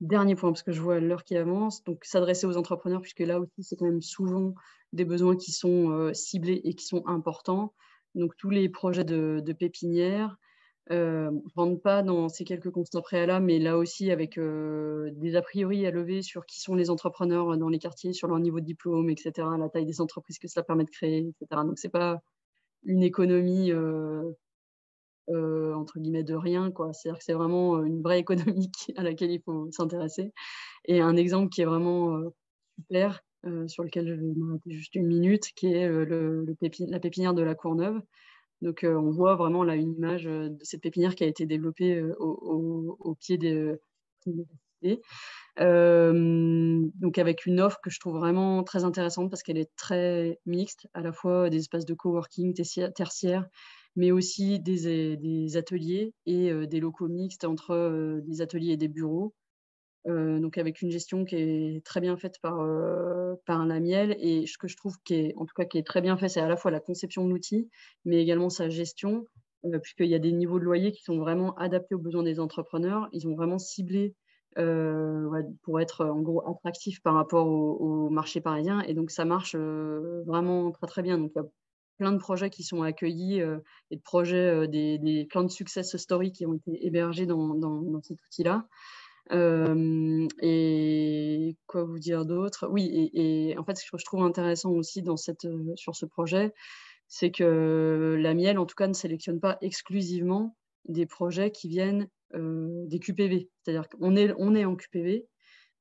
Dernier point, parce que je vois l'heure qui avance, donc s'adresser aux entrepreneurs, puisque là aussi, c'est quand même souvent des besoins qui sont ciblés et qui sont importants. Donc tous les projets de pépinières, je ne rentre pas dans ces quelques constats préalables, mais là aussi avec des a priori à lever sur qui sont les entrepreneurs dans les quartiers, sur leur niveau de diplôme, et cetera, la taille des entreprises que cela permet de créer, et cetera. Donc c'est pas une économie entre guillemets «de rien», quoi. C'est-à-dire que c'est vraiment une vraie économie à laquelle il faut s'intéresser. Et un exemple qui est vraiment super, sur lequel je vais m'arrêter juste une minute, qui est la pépinière de la Courneuve. Donc on voit vraiment là une image de cette pépinière qui a été développée au pied de l'université. Donc avec une offre que je trouve vraiment très intéressante, parce qu'elle est très mixte, à la fois des espaces de coworking tertiaires, mais aussi des ateliers et des locaux mixtes entre des ateliers et des bureaux. Donc avec une gestion qui est très bien faite par Lamiel, et ce que je trouve qui est très bien fait, c'est à la fois la conception de l'outil, mais également sa gestion. puisqu'il y a des niveaux de loyer qui sont vraiment adaptés aux besoins des entrepreneurs. Ils ont vraiment ciblé pour être en gros attractif par rapport au marché parisien. Et donc ça marche vraiment très très bien. Donc il y a plein de projets qui sont accueillis et de projets, des plein de success stories qui ont été hébergés dans cet outil-là. Et quoi vous dire d'autre? Oui, et en fait, ce que je trouve intéressant aussi sur ce projet, c'est que la Miel, en tout cas, ne sélectionne pas exclusivement des projets qui viennent des QPV. C'est-à-dire qu'on est en QPV.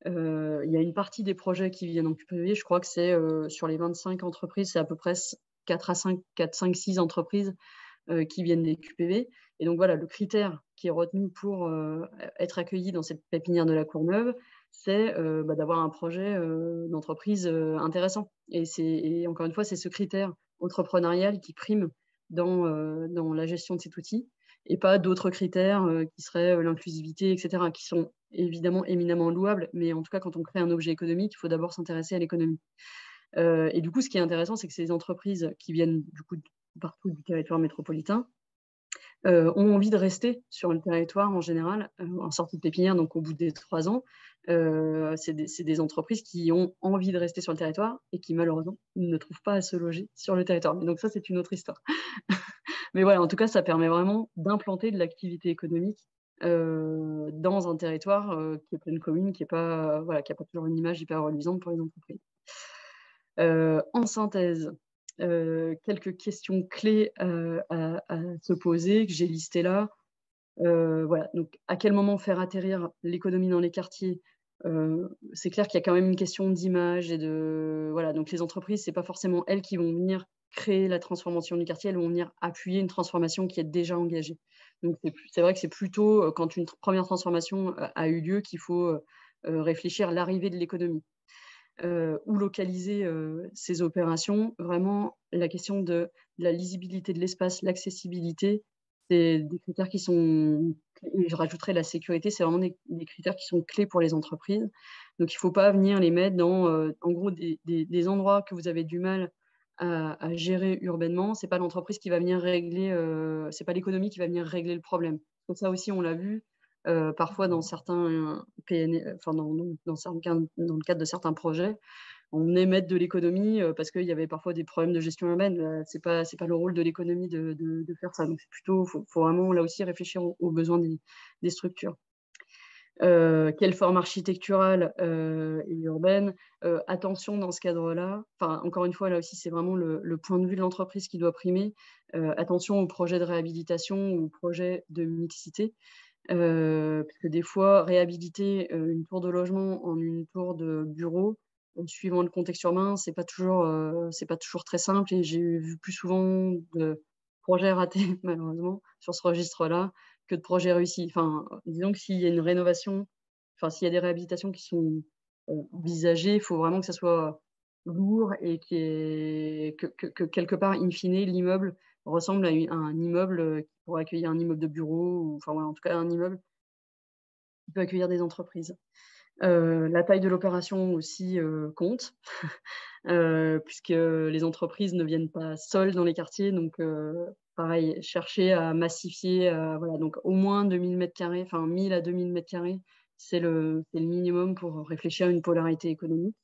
Il y a une partie des projets qui viennent en QPV. Je crois que c'est sur les 25 entreprises, c'est à peu près 4 à 5, 4, 5, 6 entreprises qui viennent des QPV. Et donc voilà, le critère qui est retenu pour être accueilli dans cette pépinière de la Courneuve, c'est d'avoir un projet d'entreprise intéressant. Et encore une fois, c'est ce critère entrepreneurial qui prime dans la gestion de cet outil, et pas d'autres critères qui seraient l'inclusivité, etc., qui sont évidemment éminemment louables, mais en tout cas, quand on crée un objet économique, il faut d'abord s'intéresser à l'économie. Et du coup, ce qui est intéressant, c'est que ces entreprises qui viennent du coup partout du territoire métropolitain ont envie de rester sur le territoire en général, en sortie de pépinière, donc au bout des 3 ans. C'est des entreprises qui ont envie de rester sur le territoire et qui malheureusement ne trouvent pas à se loger sur le territoire. Mais donc ça, c'est une autre histoire. Mais voilà, en tout cas, ça permet vraiment d'implanter de l'activité économique dans un territoire qui est pleine commune, qui n'a pas toujours une image hyper reluisante pour les entreprises. En synthèse, quelques questions clés à se poser, que j'ai listées là. Voilà, donc à quel moment faire atterrir l'économie dans les quartiers? C'est clair qu'il y a quand même une question d'image voilà, donc les entreprises, c'est pas forcément elles qui vont venir créer la transformation du quartier, elles vont venir appuyer une transformation qui est déjà engagée. Donc c'est vrai que c'est plutôt quand une première transformation a eu lieu qu'il faut réfléchir à l'arrivée de l'économie. Où localiser ces opérations. Vraiment, la question de la lisibilité de l'espace, l'accessibilité, c'est des critères qui sont, et je rajouterais la sécurité, c'est vraiment des critères qui sont clés pour les entreprises. Donc il ne faut pas venir les mettre dans, en gros, des endroits que vous avez du mal à gérer urbainement. C'est pas l'entreprise qui va venir régler, c'est pas l'économie qui va venir régler le problème. Donc ça aussi, on l'a vu, parfois dans certains PN, enfin dans le cadre de certains projets, on venait mettre de l'économie parce qu'il y avait parfois des problèmes de gestion urbaine. C'est pas le rôle de l'économie de faire ça. Donc c'est plutôt, faut vraiment là aussi réfléchir aux besoins des structures. Quelle forme architecturale et urbaine? Attention dans ce cadre-là, enfin encore une fois là aussi c'est vraiment le point de vue de l'entreprise qui doit primer. Attention aux projets de réhabilitation ou aux projets de mixité. Parce que des fois, réhabiliter une tour de logement en une tour de bureau, suivant le contexte urbain, c'est pas toujours très simple, et j'ai vu plus souvent de projets ratés malheureusement sur ce registre-là que de projets réussis. Enfin, disons que s'il y a une rénovation, enfin s'il y a des réhabilitations qui sont envisagées, il faut vraiment que ça soit lourd et que quelque part, in fine, l'immeuble ressemble à un immeuble qui pourrait accueillir un immeuble de bureau, ou enfin voilà, en tout cas un immeuble qui peut accueillir des entreprises. La taille de l'opération aussi compte, puisque les entreprises ne viennent pas seules dans les quartiers. Donc pareil, chercher à massifier, voilà, donc au moins 2000 m², enfin 1000 à 2000 m², c'est le minimum pour réfléchir à une polarité économique.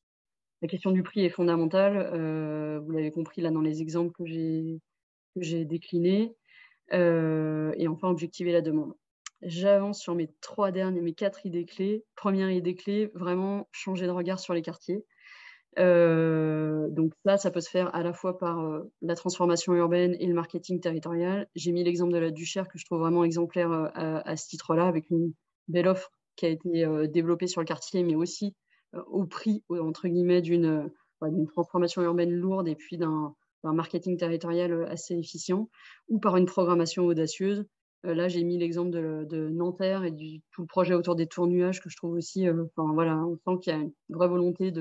La question du prix est fondamentale, vous l'avez compris là dans les exemples que j'ai déclinés. Et enfin, objectiver la demande. J'avance sur mes 4 idées clés. Première idée clé, vraiment changer de regard sur les quartiers. Donc ça peut se faire à la fois par la transformation urbaine et le marketing territorial. J'ai mis l'exemple de la Duchère que je trouve vraiment exemplaire à ce titre-là, avec une belle offre qui a été développée sur le quartier, mais aussi au prix, entre guillemets, d'une transformation urbaine lourde et puis d'un marketing territorial assez efficient, ou par une programmation audacieuse. Là, j'ai mis l'exemple de Nanterre et tout le projet autour des tours nuages que je trouve aussi, voilà, on sent qu'il y a une vraie volonté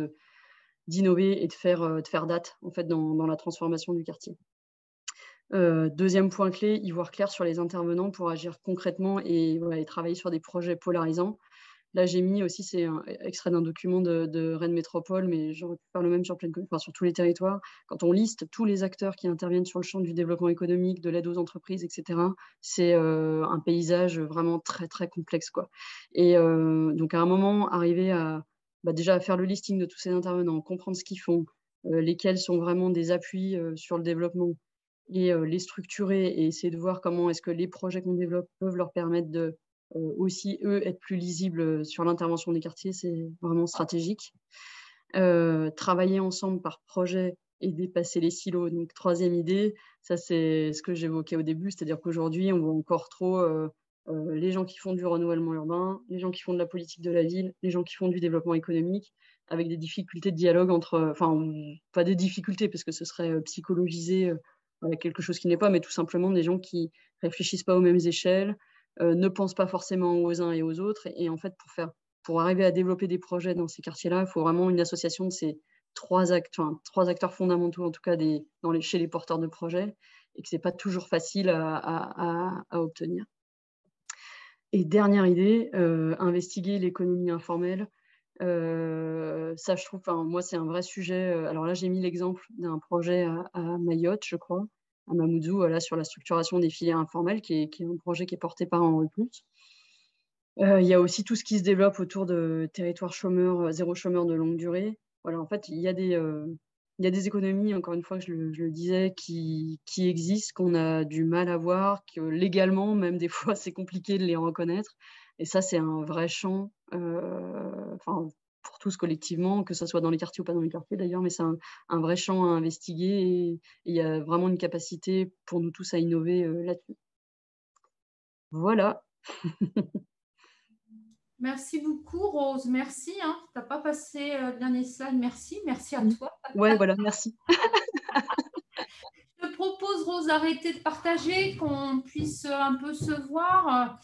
d'innover et de faire date en fait dans la transformation du quartier. Deuxième point clé, y voir clair sur les intervenants pour agir concrètement et travailler sur des projets polarisants. Là, j'ai mis aussi, c'est un extrait d'un document de Rennes Métropole, mais j'aurais pu faire le même sur sur tous les territoires. Quand on liste tous les acteurs qui interviennent sur le champ du développement économique, de l'aide aux entreprises, et cetera, c'est un paysage vraiment très, très complexe, quoi. Et donc à un moment, arriver à, déjà à faire le listing de tous ces intervenants, comprendre ce qu'ils font, lesquels sont vraiment des appuis, sur le développement et les structurer et essayer de voir comment est-ce que les projets qu'on développe peuvent leur permettre de aussi, eux, être plus lisibles, sur l'intervention des quartiers, c'est vraiment stratégique. Travailler ensemble par projet et dépasser les silos. Donc 3e idée, ça c'est ce que j'évoquais au début, c'est-à-dire qu'aujourd'hui, on voit encore trop, les gens qui font du renouvellement urbain, les gens qui font de la politique de la ville, les gens qui font du développement économique, avec des difficultés de dialogue entre, enfin, pas des difficultés parce que ce serait, psychologiser, quelque chose qui n'est pas, mais tout simplement des gens qui réfléchissent pas aux mêmes échelles, ne pensent pas forcément aux uns et aux autres et en fait, pour arriver à développer des projets dans ces quartiers-là, il faut vraiment une association de ces 3 acteurs fondamentaux, en tout cas chez les porteurs de projets et que c'est pas toujours facile à obtenir. Et dernière idée, investiguer l'économie informelle. Ça, je trouve, moi, c'est un vrai sujet. Alors là, j'ai mis l'exemple d'un projet à Mayotte, je crois, à Mamoudzou, voilà, sur la structuration des filières informelles, qui est un projet qui est porté par Henri Plus. Il y a aussi tout ce qui se développe autour de territoires chômeurs, zéro chômeur de longue durée. Voilà, en fait, il y a des économies, encore une fois, je le disais, qui existent, qu'on a du mal à voir, que légalement, même des fois, c'est compliqué de les reconnaître. Et ça, c'est un vrai champ, enfin, pour tous collectivement, que ça soit dans les quartiers ou pas dans les quartiers d'ailleurs, mais c'est un vrai champ à investiguer et il y a vraiment une capacité pour nous tous à innover, là-dessus. Voilà. Merci beaucoup, Rose. Merci. Hein. Tu n'as pas passé le dernier slide. Merci. Merci à toi. Ouais, voilà, merci. Je te propose, Rose, d'arrêter de partager, qu'on puisse un peu se voir.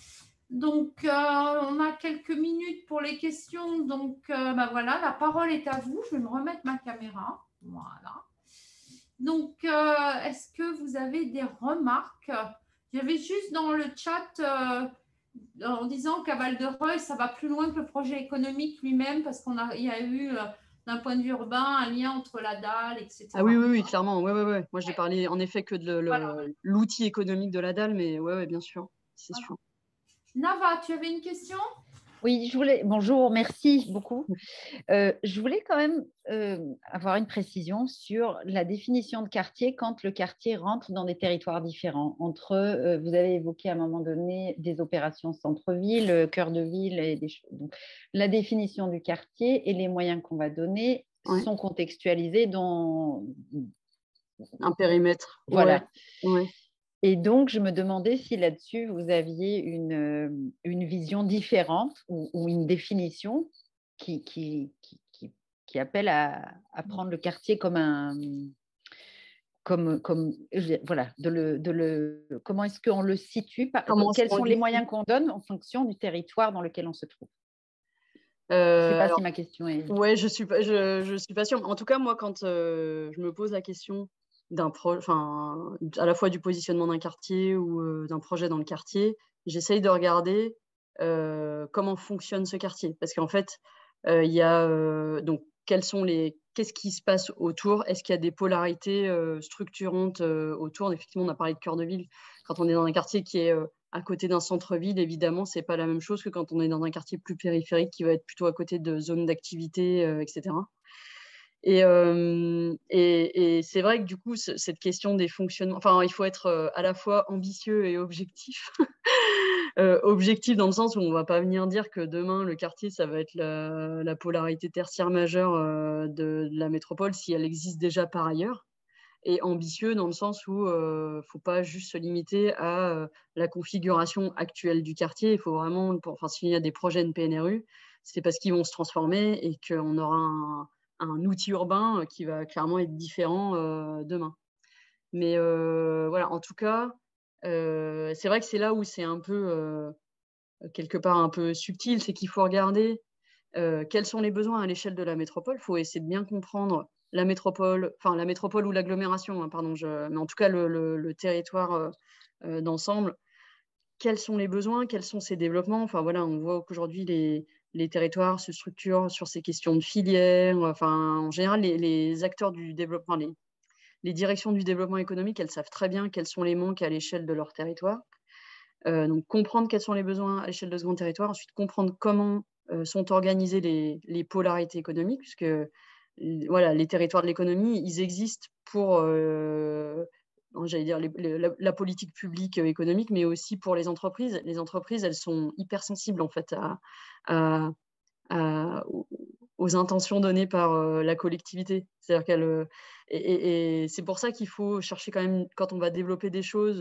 Donc, on a quelques minutes pour les questions. Donc, voilà, la parole est à vous. Je vais me remettre ma caméra. Voilà. Donc, est-ce que vous avez des remarques? J'avais juste dans le chat en disant qu'à Val-de-Reuil, ça va plus loin que le projet économique lui-même parce qu'il y a eu, d'un point de vue urbain, un lien entre la dalle, etc. Ah oui, oui, oui, clairement. Ouais, ouais, ouais. Moi, j'ai parlé en effet que de Voilà. l'outil économique de la dalle, mais ouais, ouais, bien sûr, c'est Voilà. sûr. Nava, tu avais une question? Oui, bonjour, merci beaucoup. Je voulais quand même avoir une précision sur la définition de quartier quand le quartier rentre dans des territoires différents. Vous avez évoqué à un moment donné des opérations centre-ville, cœur de ville, et donc, la définition du quartier et les moyens qu'on va donner sont contextualisés dans un périmètre. Voilà. Ouais. Et donc, je me demandais si là-dessus, vous aviez une vision différente ou une définition qui appelle à prendre le quartier comme voilà, comment est-ce qu'on le situe, quels sont les moyens qu'on donne en fonction du territoire dans lequel on se trouve? Je ne sais pas si ma question est… Ouais, je suis pas sûre. En tout cas, moi, quand je me pose la question à la fois du positionnement d'un quartier ou d'un projet dans le quartier, j'essaye de regarder comment fonctionne ce quartier. Parce qu'en fait, il y a donc qu'est-ce qui se passe autour? Est-ce qu'il y a des polarités structurantes autour? Effectivement, on a parlé de cœur de ville. Quand on est dans un quartier qui est à côté d'un centre-ville, évidemment, c'est pas la même chose que quand on est dans un quartier plus périphérique qui va être plutôt à côté de zones d'activité, etc. Et c'est vrai que du coup, cette question des fonctionnements, il faut être à la fois ambitieux et objectif. Objectif dans le sens où on ne va pas venir dire que demain, le quartier, ça va être la polarité tertiaire majeure de la métropole si elle existe déjà par ailleurs. Et ambitieux dans le sens où il ne faut pas juste se limiter à la configuration actuelle du quartier. Il faut vraiment, s'il y a des projets de PNRU, c'est parce qu'ils vont se transformer et qu'on aura un outil urbain qui va clairement être différent demain. Mais voilà, en tout cas, c'est vrai que c'est là où c'est un peu, quelque part un peu subtil, c'est qu'il faut regarder quels sont les besoins à l'échelle de la métropole. Il faut essayer de bien comprendre la métropole ou l'agglomération, hein, pardon, mais en tout cas le territoire d'ensemble. Quels sont les besoins, quels sont ces développements? Enfin voilà, on voit qu'aujourd'hui les territoires se structurent sur ces questions de filière. Enfin, en général, les acteurs du développement, les directions du développement économique, elles savent très bien quels sont les manques à l'échelle de leur territoire. Donc, comprendre quels sont les besoins à l'échelle de ce grand territoire. Ensuite, comprendre comment sont organisées les polarités économiques, puisque voilà, les territoires de l'économie, ils existent pour, j'allais dire, la politique publique économique, mais aussi pour les entreprises. Les entreprises, elles sont hypersensibles en fait aux intentions données par la collectivité. C'est-à-dire et c'est pour ça qu'il faut chercher quand même, quand on va développer des choses,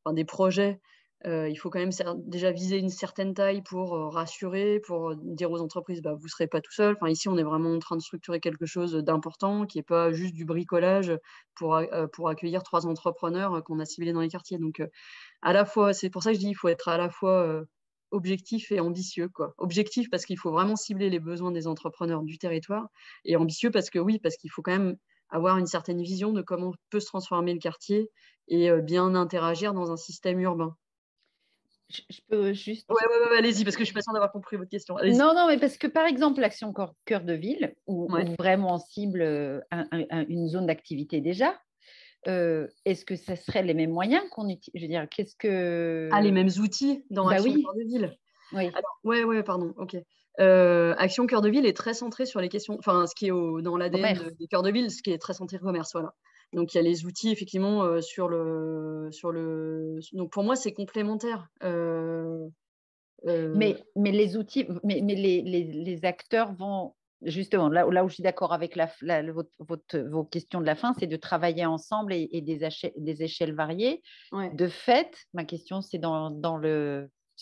enfin, des projets, il faut quand même déjà viser une certaine taille pour rassurer, pour dire aux entreprises, bah, vous ne serez pas tout seul. Enfin, ici, on est vraiment en train de structurer quelque chose d'important, qui n'est pas juste du bricolage pour accueillir 3 entrepreneurs qu'on a ciblés dans les quartiers. Donc, à la fois, c'est pour ça que je dis, il faut être à la fois objectif et ambitieux, quoi. Objectif parce qu'il faut vraiment cibler les besoins des entrepreneurs du territoire, et ambitieux parce qu'il faut quand même avoir une certaine vision de comment peut se transformer le quartier et bien interagir dans un système urbain. Je peux juste… Ouais, allez-y, parce que je suis pas sûre d'avoir compris votre question. Allez-y. Non, mais parce que par exemple, l'action cœur de ville, où vraiment on cible une zone d'activité déjà, est-ce que ça serait les mêmes moyens qu'on utilise? Je veux dire, qu'est-ce que… les mêmes outils dans Action Cœur de Ville. Oui. Alors, pardon, ok. Action Cœur de Ville est très centrée sur les questions, enfin, ce qui est dans l'ADN des cœurs de ville, ce qui est très centré commerce, voilà. Donc, il y a les outils, effectivement, donc, pour moi, c'est complémentaire. Mais les outils, mais les acteurs vont… Justement, là où je suis d'accord avec vos questions de la fin, c'est de travailler ensemble et des échelles variées. Ouais. De fait, ma question, c'est sur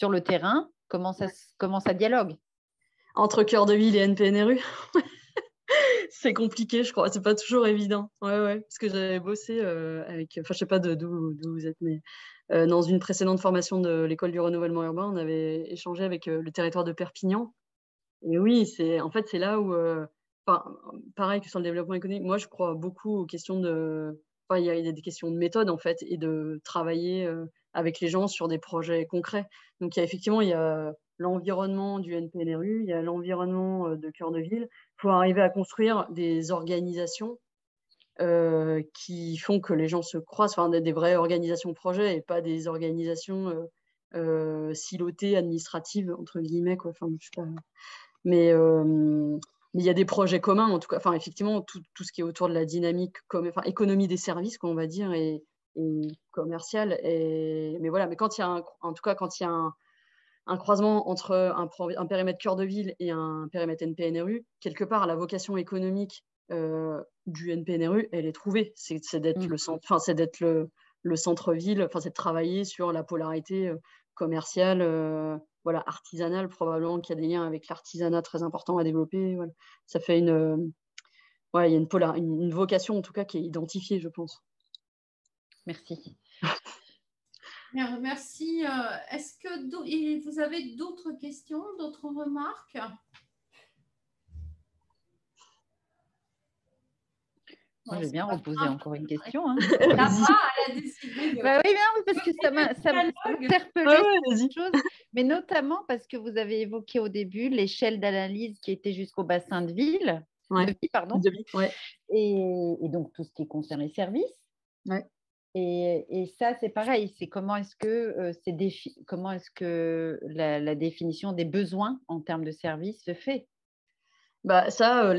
le terrain, comment ça dialogue entre Cœur de Ville et NPNRU? C'est compliqué, je crois. C'est pas toujours évident. Ouais. Parce que j'avais bossé avec… Enfin, je sais pas d'où vous êtes, mais dans une précédente formation de l'école du renouvellement urbain, on avait échangé avec le territoire de Perpignan. Et oui, c'est là où… pareil que sur le développement économique, moi, je crois beaucoup aux questions de… Enfin, il y a des questions de méthode, en fait, et de travailler avec les gens sur des projets concrets. Donc, il y a l'environnement du NPNRU, il y a l'environnement de Cœur de Ville, pour arriver à construire des organisations qui font que les gens se croisent, enfin, des vraies organisations projets et pas des organisations silotées, administratives, entre guillemets, quoi. Enfin, je sais pas. Mais il y a des projets communs, en tout cas. Enfin, effectivement, tout ce qui est autour de la dynamique, économie des services, qu'on va dire, et commerciale. Mais voilà, mais quand il y a quand il y a un croisement entre un périmètre cœur de ville et un périmètre NPNRU, quelque part, la vocation économique du NPNRU, elle est trouvée. C'est d'être le centre, enfin, c'est d'être le centre-ville, enfin, c'est de travailler sur la polarité commerciale, voilà, artisanale, probablement qu'il y a des liens avec l'artisanat très important à développer. Voilà. Ça fait il y a une vocation, en tout cas, qui est identifiée, je pense. Merci. Merci. Est-ce que vous avez d'autres questions, d'autres remarques? Moi, je vais bien reposer encore une question. Hein. Elle a décidé. Bah oui, bien, parce que ça m'interpellait cette chose, mais notamment parce que vous avez évoqué au début l'échelle d'analyse qui était jusqu'au bassin de ville, de vie, ouais. Et donc tout ce qui concerne les services. Ouais. Et ça, c'est pareil. C'est comment est-ce que la définition des besoins en termes de services se fait? Bah ça,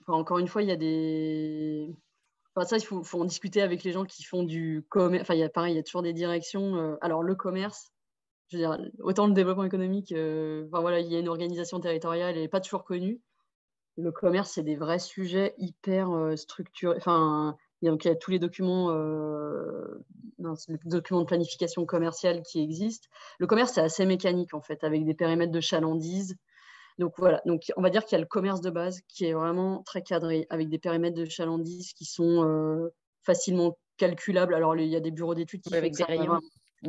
encore une fois, il y a des… Enfin, ça, il faut en discuter avec les gens qui font du commerce. Enfin, il y a toujours des directions. Alors, le commerce, je veux dire, autant le développement économique, voilà, il y a une organisation territoriale, elle n'est pas toujours connue. Le commerce, c'est des vrais sujets hyper structurés. Enfin, il y a tous les documents de planification commerciale qui existent. Le commerce, c'est assez mécanique, en fait, avec des périmètres de chalandise. Donc voilà, donc on va dire qu'il y a le commerce de base qui est vraiment très cadré, avec des périmètres de chalandise qui sont facilement calculables. Alors il y a des bureaux d'études qui avec des rayons.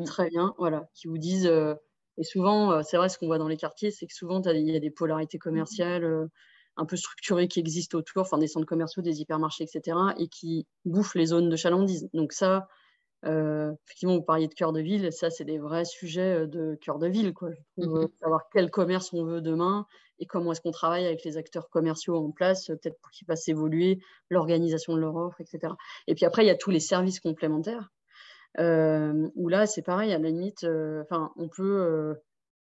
Très bien, voilà, qui vous disent… et souvent, c'est vrai, ce qu'on voit dans les quartiers, c'est que souvent, il y a des polarités commerciales un peu structurées qui existent autour, enfin des centres commerciaux, des hypermarchés, etc., et qui bouffent les zones de chalandise. Donc ça, Effectivement, vous parliez de cœur de ville, ça, c'est des vrais sujets de cœur de ville, quoi. Je trouve, savoir quel commerce on veut demain et comment est-ce qu'on travaille avec les acteurs commerciaux en place, peut-être pour qu'ils fassent évoluer l'organisation de leur offre, etc. Et puis après, il y a tous les services complémentaires, où là, c'est pareil, à la limite, on peut,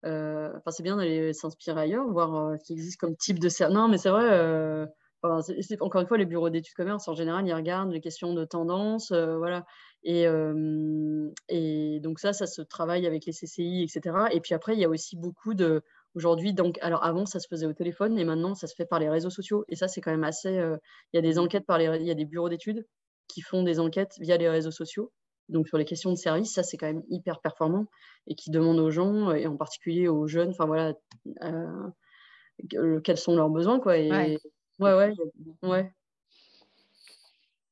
c'est bien d'aller s'inspirer ailleurs, voir ce qui existe comme type de service. Non, mais c'est vrai, encore une fois, les bureaux d'études commerce, en général, ils regardent les questions de tendance, voilà. Et donc ça se travaille avec les CCI, etc. Et puis après, il y a aussi beaucoup de aujourd'hui. Donc, alors avant, ça se faisait au téléphone, et maintenant, ça se fait par les réseaux sociaux. Et ça, c'est quand même assez. Il y a des enquêtes il y a des bureaux d'études qui font des enquêtes via les réseaux sociaux. Donc sur les questions de service, ça c'est quand même hyper performant et qui demande aux gens, et en particulier aux jeunes, quels sont leurs besoins, quoi. Et ouais.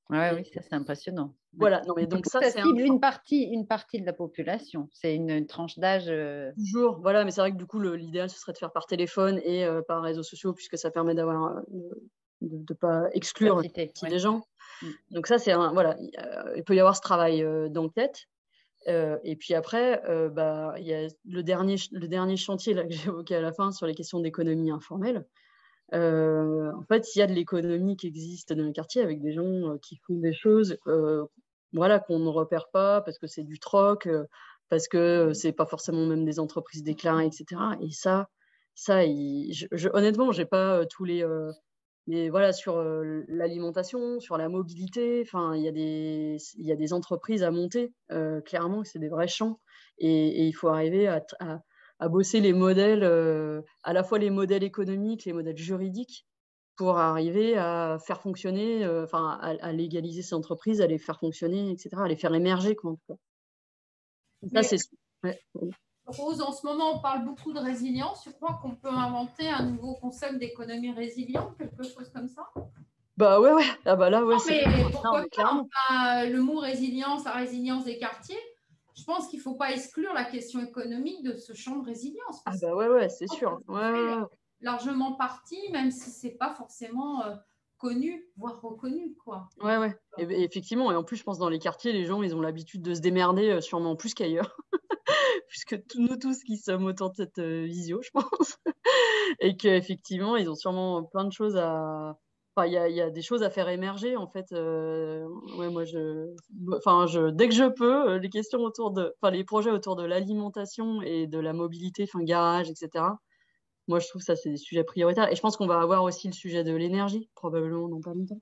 Oui, ça c'est impressionnant. Voilà, non, mais donc ça cible une partie de la population. C'est une tranche d'âge. Toujours, voilà, mais c'est vrai que du coup, l'idéal, ce serait de faire par téléphone et par réseaux sociaux, puisque ça permet d'avoir de pas exclure les gens. Donc ça, voilà, il peut y avoir ce travail d'enquête. Et puis après, il y a le dernier chantier là, que j'ai évoqué à la fin sur les questions d'économie informelle. En fait, il y a de l'économie qui existe dans les quartiers avec des gens qui font des choses qu'on ne repère pas parce que c'est du troc, parce que c'est pas forcément même des entreprises déclarées, etc. Et honnêtement, j'ai pas tous les... mais voilà, sur l'alimentation, sur la mobilité, il y a des entreprises à monter, clairement, c'est des vrais champs. Et il faut arriver à bosser les modèles, à la fois les modèles économiques, les modèles juridiques, pour arriver à faire fonctionner, à légaliser ces entreprises, à les faire fonctionner, etc., à les faire émerger, quoi, en tout cas. Ça, c'est... Ouais. Rose, en ce moment, on parle beaucoup de résilience. Tu crois qu'on peut inventer un nouveau concept d'économie résiliente, quelque chose comme ça? Bah ouais. Ah bah là, ouais. Non, mais pourquoi pas, le mot résilience, la résilience des quartiers, je pense qu'il ne faut pas exclure la question économique de ce champ de résilience. Ah bah ouais, c'est sûr. Ouais. Largement partie, même si ce n'est pas forcément connu, voire reconnu, quoi. Ouais. Et effectivement, et en plus, je pense dans les quartiers, les gens, ils ont l'habitude de se démerder sûrement plus qu'ailleurs, puisque nous tous qui sommes autour de cette visio, je pense, et qu'effectivement, ils ont sûrement plein de choses à... il y a des choses à faire émerger, en fait. Ouais, moi, dès que je peux, les questions les projets autour de l'alimentation et de la mobilité, garage, etc. Moi, je trouve ça, c'est des sujets prioritaires. Et je pense qu'on va avoir aussi le sujet de l'énergie, probablement dans pas longtemps.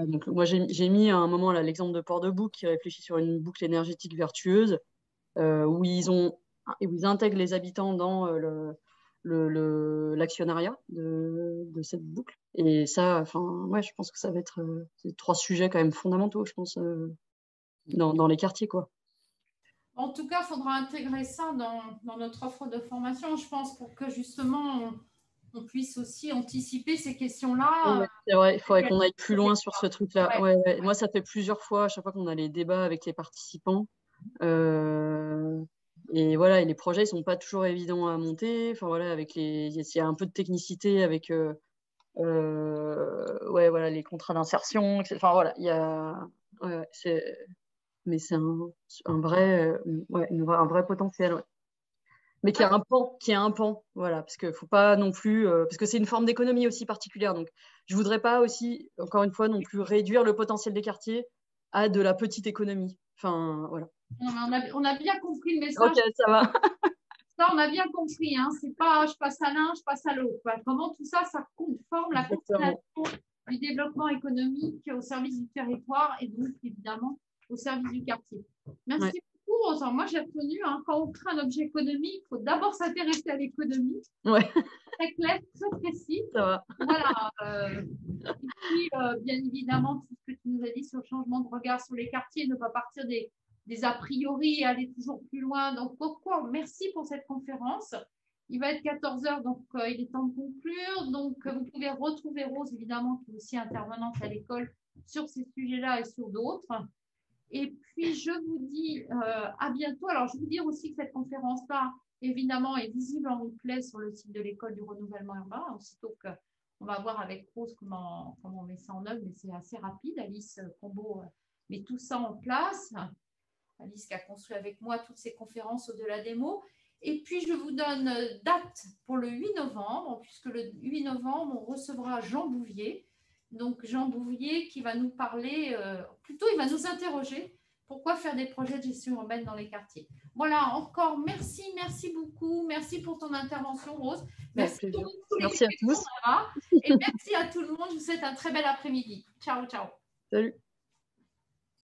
Donc moi, j'ai mis à un moment là l'exemple de Port-de-Bouc qui réfléchit sur une boucle énergétique vertueuse, où ils intègrent les habitants dans l'actionnariat de cette boucle. Et ça, je pense que ça va être ces 3 sujets quand même fondamentaux, je pense, dans les quartiers, quoi. En tout cas, il faudra intégrer ça dans notre offre de formation, je pense, pour que justement on puisse aussi anticiper ces questions-là. Ouais, c'est vrai, il faudrait qu'on aille plus loin sur ce truc-là. Ouais. Moi, ça fait plusieurs fois, à chaque fois qu'on a les débats avec les participants. Et voilà, et les projets ne sont pas toujours évidents à monter. Il y a un peu de technicité avec les contrats d'insertion. Il y a, mais c'est un vrai potentiel. Ouais. Mais qui a un pan, voilà, parce que faut pas non plus, parce que c'est une forme d'économie aussi particulière. Donc, je voudrais pas aussi, encore une fois, non plus réduire le potentiel des quartiers à de la petite économie. Voilà. On a bien compris le message. Ok, ça va. Ça, on a bien compris. Hein. C'est pas je passe à l'un, je passe à l'autre. Comment tout ça, ça conforme la continuation du développement économique au service du territoire et donc évidemment au service du quartier. Merci beaucoup, Rosa. Moi, j'ai retenu, quand on crée un objet économique, il faut d'abord s'intéresser à l'économie. Ouais. Très clair, très précis. Ça va. Voilà. Et puis, bien évidemment, tout ce que tu nous as dit sur le changement de regard sur les quartiers, ne pas partir des a priori et aller toujours plus loin. Donc, merci pour cette conférence. Il va être 14h, donc il est temps de conclure. Donc, vous pouvez retrouver Rose, évidemment, qui est aussi intervenante à l'école sur ces sujets-là et sur d'autres. Et puis, je vous dis à bientôt. Alors, je vous dire aussi que cette conférence-là, évidemment, est visible en replay sur le site de l'école du renouvellement urbain. Aussitôt qu'on va voir avec Rose comment on met ça en œuvre, mais c'est assez rapide. Alice Combeau met tout ça en place. Alice qui a construit avec moi toutes ces conférences au-delà des mots. Et puis, je vous donne date pour le 8 novembre, puisque le 8 novembre, on recevra Jean Bouvier. Donc, Jean Bouvier qui va nous parler, plutôt, il va nous interroger pourquoi faire des projets de gestion urbaine dans les quartiers. Voilà, encore merci beaucoup. Merci pour ton intervention, Rose. Merci à tous. Et merci à tout le monde. Je vous souhaite un très bel après-midi. Ciao, ciao. Salut.